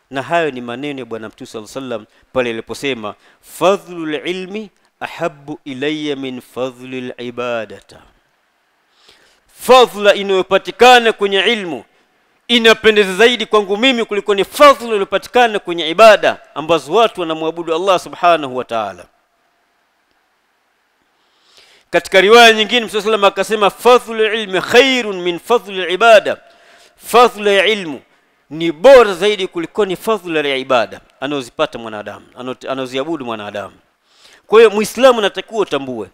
Na hayo ni maneno ya Bwana Mtume sallallahu alaihi wasallam pale aliposema fadhlul ilmi ahabbu ilayya min fadhlil ibadata, fadhila inayopatikana kwenye ilmu inapendeza zaidi kwangu mimi kuliko ni fadhila iliyopatikana kwenye ibada ambazo watu wanamwabudu Allah subhanahu wa ta'ala. Katika riwaya nyingine Mtume sallallahu akasema fadhlul ilmi khairun min fadhlil ibada, fadhila ya ilmu ni bora zaidi kuliko ni fadhila ya ibada anazozipata mwanadamu, anazoziabudu mwanadamu. Kwa hiyo Muislamu anatakiwa utambue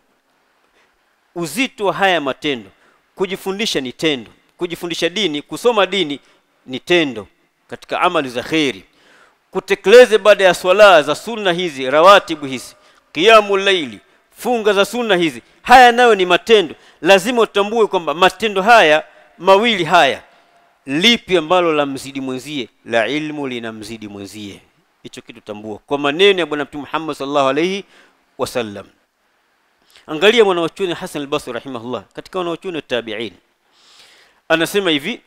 uzito wa haya matendo. Kujifundisha ni tendo, kujifundisha dini, kusoma dini ni tendo katika amali za khairi. Kutekeleza baada ya swala za sunna hizi, rawatibu hizi, qiyamul layli, funga za sunna hizi, haya nayo ni matendo. Lazima utambue kwamba matendo haya mawili haya, lipi ambalo la mzidi mwenzie? La ilmu linamzidi mwenzie. Hicho kitu tambua kwa maneno ya Bwana Mtume Muhammad sallallahu alayhi wasallam. Angalia mwanachuoni Hasan al-Basri rahimahullah, katika wanachuoni wa tabi'in, anasema hivi: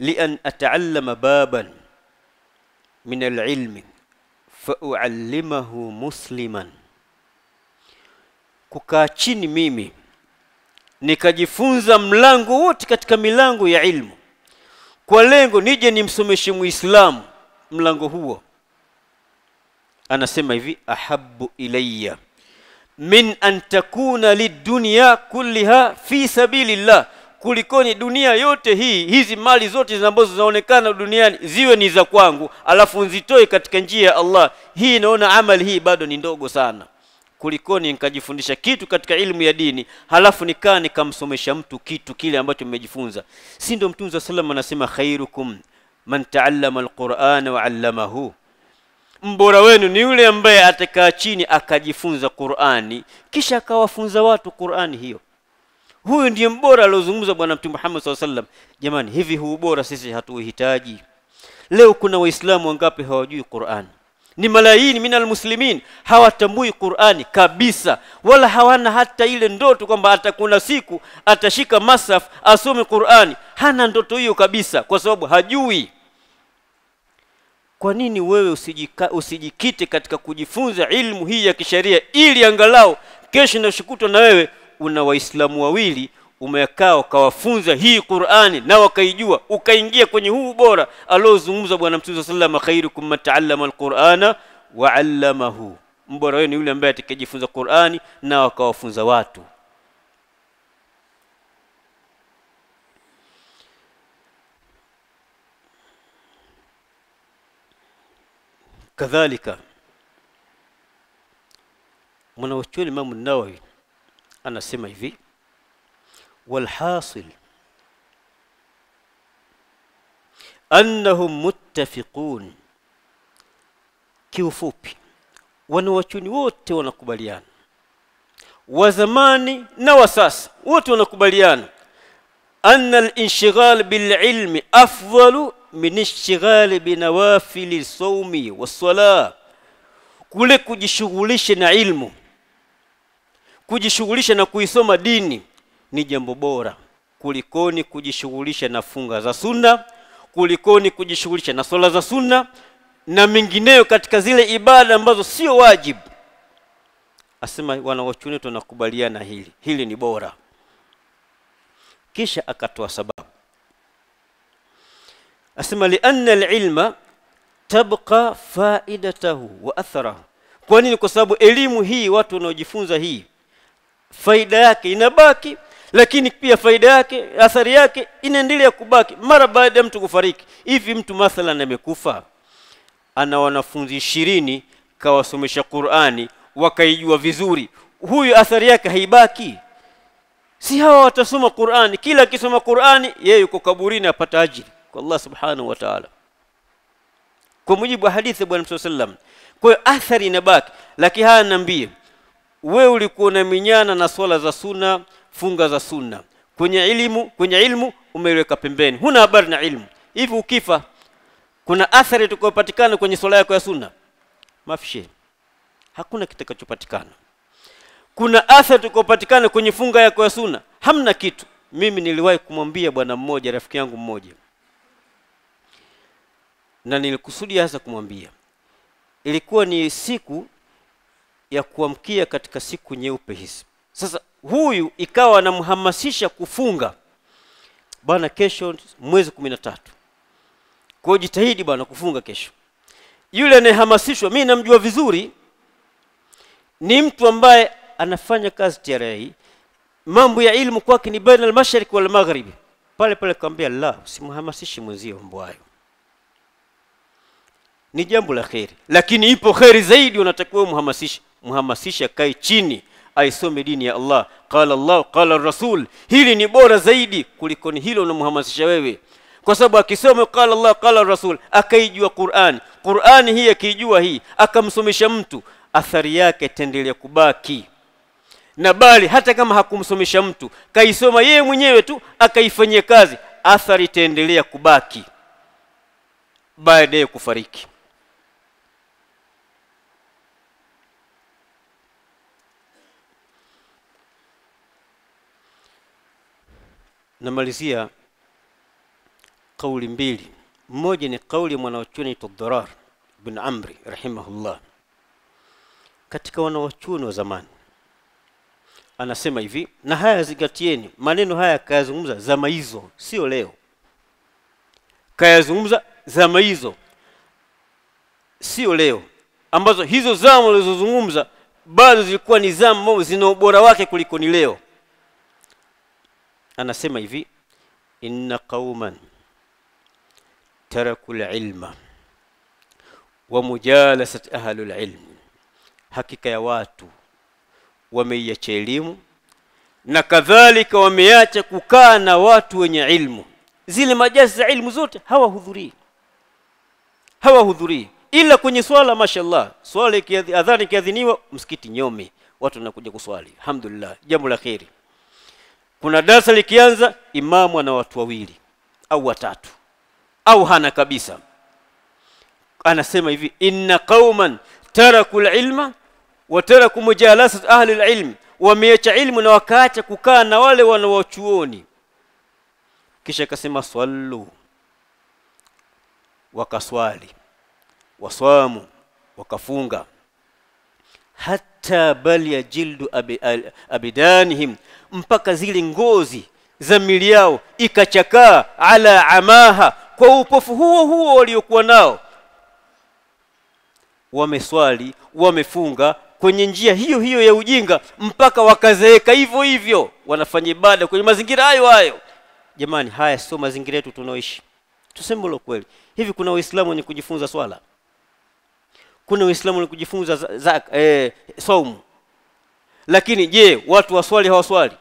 li an ata'allama baban min al-ilmi fa u'allimahu musliman, kukaa chini mimi nikajifunza mlango wote katika milango ya ilmu kwa lengo nije nimsomeshe Muislamu mlango huo. Anasema hivi: ahabbu ilayya min an takuna lidunya kulliha fi sabilillah, kulikoni dunia yote hii, hizi mali zote ambazo zinaonekana duniani ziwe ni za kwangu alafu nzitoe katika njia ya Allah. Hii naona amali hii bado ni ndogo sana, kulikoni nikajifundisha kitu katika ilmu ya dini halafu nikaa nikamsomesha mtu kitu kile ambacho nimejifunza. Si ndio Mtume sallallahu alayhi wasallam anasema khairukum man ta'allama alqur'ana wa 'allamahu, mbora wenu ni yule ambaye atakaa chini akajifunza Qur'ani kisha akawafunza watu Qur'ani hiyo. Huyu ndiye mbora aliozungumza Bwana Mtume Muhammad sallallahu alayhi wasallam. Jamani, hivi huu bora sisi hatuuhitaji? Leo kuna waislamu wangapi hawajui Qur'ani? Ni malaini minal muslimin hawatambui Qur'ani kabisa, wala hawana hata ile ndoto kwamba atakuna siku atashika masaf asome Qur'ani. Hana ndoto hiyo kabisa kwa sababu hajui. Kwa nini wewe usijikite katika kujifunza ilmu hii ya kisheria ili angalau kesho na shukutwa na wewe una waislamu wawili umekaa ukawafunza hii Qur'ani na wakaijua, ukaingia kwenye huu bora aliozungumza bwana Mtume sallallahu alayhi wasallam, khairukum man ta'allama al-Qur'ana wa 'allamahu. Mbora wewe ni yule ambaye atakayejifunza Qur'ani na wakawafunza watu. Kadhalika mwanachuoni Imam an-Nawawi anasema hivi, walhasil annahum muttafiqun, kiufupi wanachuoni wote wanakubaliana, wa zamani na wa sasa wote wanakubaliana, anna al-inshighal bil ilmi afdalu min ishtighal binawafil sawmi was-salah. Kule kujishughulisha na ilmu, kujishughulisha na kuisoma dini ni jambo bora kulikoni kujishughulisha na funga za sunna, kulikoni kujishughulisha na swala za sunna na mengineyo katika zile ibada ambazo sio wajibu. Asema wanawachuoni tunakubaliana hili ni bora. Kisha akatoa sababu, asema lianna al-ilma tabqa faidatahu wa atharahu. Kwa nini? Kwa sababu elimu hii, watu wanaojifunza hii, faida yake inabaki, lakini pia faida yake, athari yake inaendelea kubaki mara baada ya mtu kufariki. Hivi mtu mathalan amekufa, ana wanafunzi 20 kawasomesha Qur'ani wakaijua vizuri, huyu athari yake haibaki? Si hawa watasoma Qur'ani, kila akisoma Qur'ani yeye yuko kaburini apata ajira kwa Allah subhanahu wa ta'ala, kwa mujibu wa hadithi ya Bwana Mtume sallam. Kwa hiyo athari inabaki. Lakini haya niambie, wewe ulikuwa unaminyana na swala za sunna, funga za sunna, kwenye ilmu umeweka pembeni, huna habari na ilmu. Hivi ukifa kuna athari itakayopatikana kwenye swala yako ya sunna? Mafishi, hakuna kitakachopatikana. Kuna athari itakayopatikana kwenye funga yako ya sunna? Hamna kitu. Mimi niliwahi kumwambia bwana mmoja, rafiki yangu mmoja, na nilikusudia hasa kumwambia, ilikuwa ni siku ya kuamkia katika siku nyeupe hizi. Sasa huyu ikawa anamhamasisha kufunga, bwana kesho mwezi 13, kwa jitahidi bwana kufunga kesho. Yule anayehamasishwa mimi namjua vizuri, ni mtu ambaye anafanya kazi TRA, mambo ya ilmu kwake ni baina al-mashriq wal maghrib. Pale kaambia la, usimhamasishi mwenzio mambo hayo, ni jambo la khairi, lakini ipo khairi zaidi unatakiwa muhamasisha kai chini aisome dini ya Allah, qala Allah qala Rasul. Hili ni bora zaidi kuliko ni hilo unamhamasisha wewe, kwa sababu akisoma qala Allah qala Rasul akaijua Qur'ani hii, akijua hii akamsomesha mtu, athari yake itaendelea kubaki. Na bali hata kama hakumsomesha mtu, kaisoma yeye mwenyewe tu akaifanyia kazi, athari itaendelea kubaki baada ya kufariki. Namalizia kauli mbili. Mmoja ni kauli ya mwanachuoni Ad-Darar bin Amri rahimahullah, katika wanachuoni wa zamani. Anasema hivi, na haya zingatieni, maneno haya kayazungumza zama hizo, sio leo. Kayazungumza zama hizo, sio leo, ambazo hizo zama alizozungumza bado zilikuwa ni zama zina ubora wake kuliko ni leo. Anasema hivi, inna qauman taraku al-ilma wa mujalasat ahli al-ilm, hakika ya watu wameiacha elimu na kadhalika wameacha kukaa na watu wenye ilmu. Zile majalisi za ilmu zote hawahudhurii ila kwenye swala. Mashallah, swala adhani kiadhiniwa msikiti nyome, watu wanakuja kuswali, alhamdulillah, jambo la khairi. Kuna darasa likianza, imamu ana watu 2 au 3 au hana kabisa. Anasema hivi, inna qauman taraku al-ilma wa taraku mujalasat ahli al-ilm, wameacha ilmu na wakaacha kukaa na wale wanaochuoni. Kisha akasema swallu, wakaswali, waswamu, wakafunga, hatta hatta bali jildu abidanihim, mpaka zile ngozi za miili yao ikachakaa, ala amaha, kwa upofu huo huo waliokuwa nao. Wameswali, wamefunga kwenye njia hiyo hiyo ya ujinga, mpaka wakazeeka hivyo hivyo, wanafanya ibada kwenye mazingira hayo hayo. Jamani, haya sio mazingira yetu tunaoishi. Tuseme lo kweli. Hivi kuna Waislamu wenye kujifunza swala? Kuna Waislamu wenye kujifunza saumu? Lakini je, watu waswali hawaswali?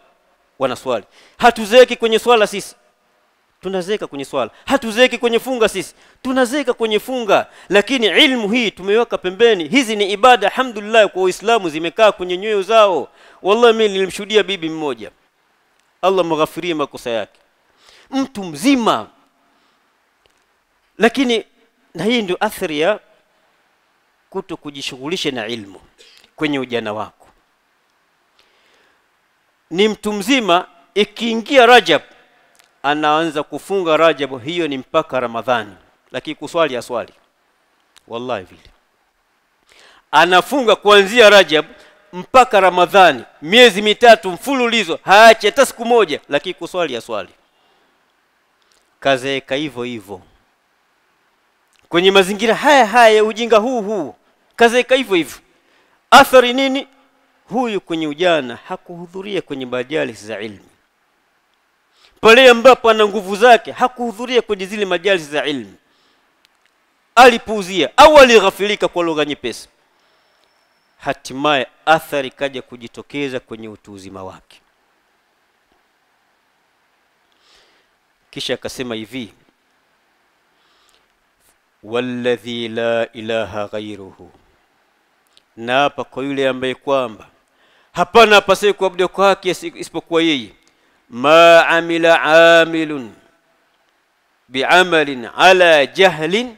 Wanaswali. Hatuzeeki kwenye swala sisi? Tunazeeka kwenye swala. Hatuzeeki kwenye funga sisi? Tunazeeka kwenye funga. Lakini ilmu hii tumeweka pembeni. Hizi ni ibada, alhamdulillah, kwa Waislamu zimekaa kwenye nyoyo zao. Wallahi mimi nilimshuhudia bibi mmoja, Allah mghafirie makosa yake, mtu mzima. Lakini na hii ndio athari ya kuto kujishughulisha na ilmu kwenye ujana wako. Ni mtu mzima, ikiingia Rajab anaanza kufunga Rajab, hiyo ni mpaka Ramadhani, lakini kuswali aswali. Wallahi vile anafunga kuanzia Rajab mpaka Ramadhani, miezi mitatu mfululizo, haache hata siku moja, lakini kuswali aswali. Kazeeka hivyo hivyo kwenye mazingira haya haya ya ujinga huu, kazeeka hivyo hivyo. Athari nini? Huyu kwenye ujana hakuhudhuria kwenye majalis za ilmu. Pale ambapo ana nguvu zake hakuhudhuria kwenye zile majalis za ilmu, alipuuzia au alighafilika kwa lugha nyepesi. Hatimaye athari kaja kujitokeza kwenye utu uzima wake. Kisha akasema hivi, walladhi la ilaha ghairuhu, na hapa kwa yule ambaye kwamba hapana apasaye kuabudiwa kwa haki isipokuwa yeye, ma amila amilun bi'amalin ala jahlin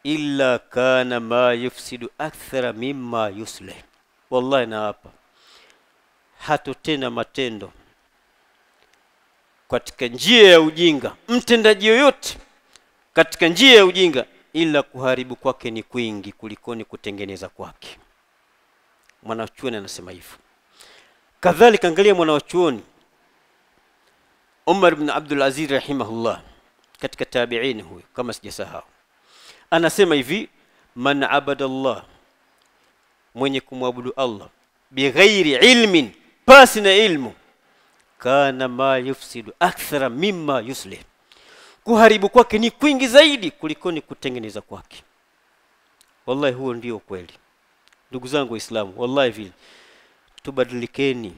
illa kana ma yufsidu akthara mimma yuslih. Wallahi na hapa hatotenda matendo katika njia ya ujinga, mtendaji yoyote katika njia ya ujinga, ila kuharibu kwake ni kwingi kulikoni kutengeneza kwake. Mwanachuoni anasema hivyo. Kadhalika angalia mwanachuoni Umar ibn Abdul Aziz rahimahullah, katika tabi'in huyo kama sijasahau, anasema hivi, man abadallah, mwenye kumwabudu Allah, bighairi ilmin, pasi na ilmu, kana ma yufsidu akthara mimma yuslih, kuharibu kwake ni kwingi zaidi kulikoni kutengeneza kwake. Wallahi huo ndio kweli ndugu zangu Waislamu. Wallahi vile tubadilikeni.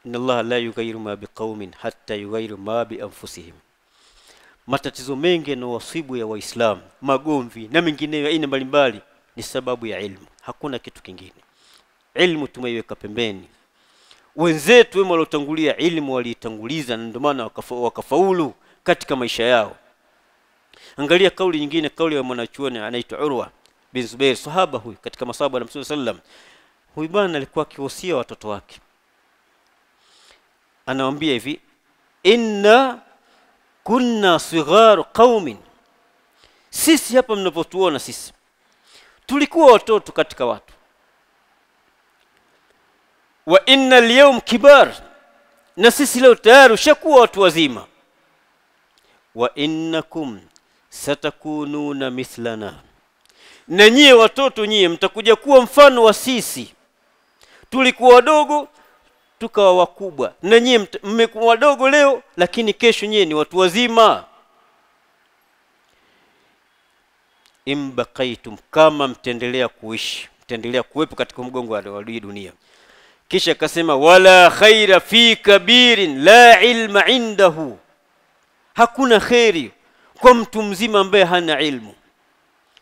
Inna Allah la yughayyiru ma biqaumin hatta yughayyiru ma bi anfusihim. Matatizo mengi na wasibu ya Waislamu, magomvi na mengineyo aina mbalimbali, ni sababu ya ilmu. Hakuna kitu kingine. Ilmu tumeiweka pembeni. Wenzetu wema waliotangulia ilmu waliitanguliza, na ndio maana wakafaulu katika maisha yao. Angalia kauli nyingine, kauli ya mwanachuoni anaitwa Urwa bin Zubair, sahaba huyu katika masahaba ya Mtume sallam. Huyu bwana alikuwa akiwasia watoto wake, anawaambia hivi, inna kunna sigharu qaumin, sisi hapa mnapotuona sisi tulikuwa watoto katika watu, wa inna al-yawm kibar, na sisi leo tayari ushakuwa watu wazima, wa innakum satakununa mithlana, na nyie watoto nyie mtakuja kuwa mfano wa sisi. Tulikuwa wadogo tukawa wakubwa, na nyie mmekuwa wadogo leo, lakini kesho nyie ni watu wazima. Imbaqaitum, kama mtendelea kuishi, mtendelea kuwepo katika mgongo wa dunia. Kisha akasema, wala khaira fi kabirin la ilma indahu, hakuna khairi kwa mtu mzima ambaye hana ilmu.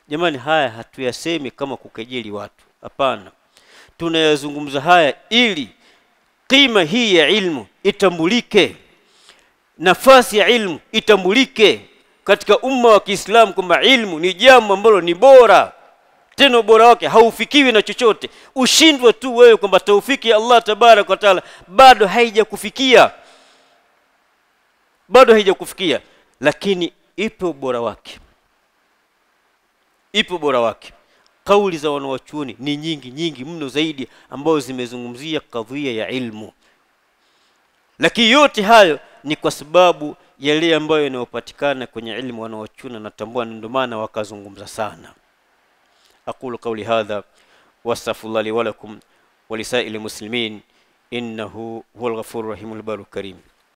Jamani, haya hatuyasemi kama kukejeli watu, hapana. Tunayazungumza haya ili qima hii ya ilmu itambulike, nafasi ya ilmu itambulike katika umma wa Kiislamu, kwamba ilmu ni jambo ambalo ni bora, tena bora wake haufikiwi na chochote. Ushindwe tu wewe kwamba taufiki ya Allah tabarak wa taala bado haijakufikia, bado haijakufikia, lakini ipo bora wake, ipo bora wake. kauli za wanawachuoni ni nyingi mno zaidi ambao zimezungumzia kadhia ya ilmu. Lakini yote hayo ni kwa sababu yale ambayo yanayopatikana kwenye ilmu wanawachuoni na tambua, ndio maana wakazungumza sana. Aqulu qawli hadha wastaghfirullahi wa lakum wa lisaa'il muslimin innahu huwal ghafurur rahimul barul karim.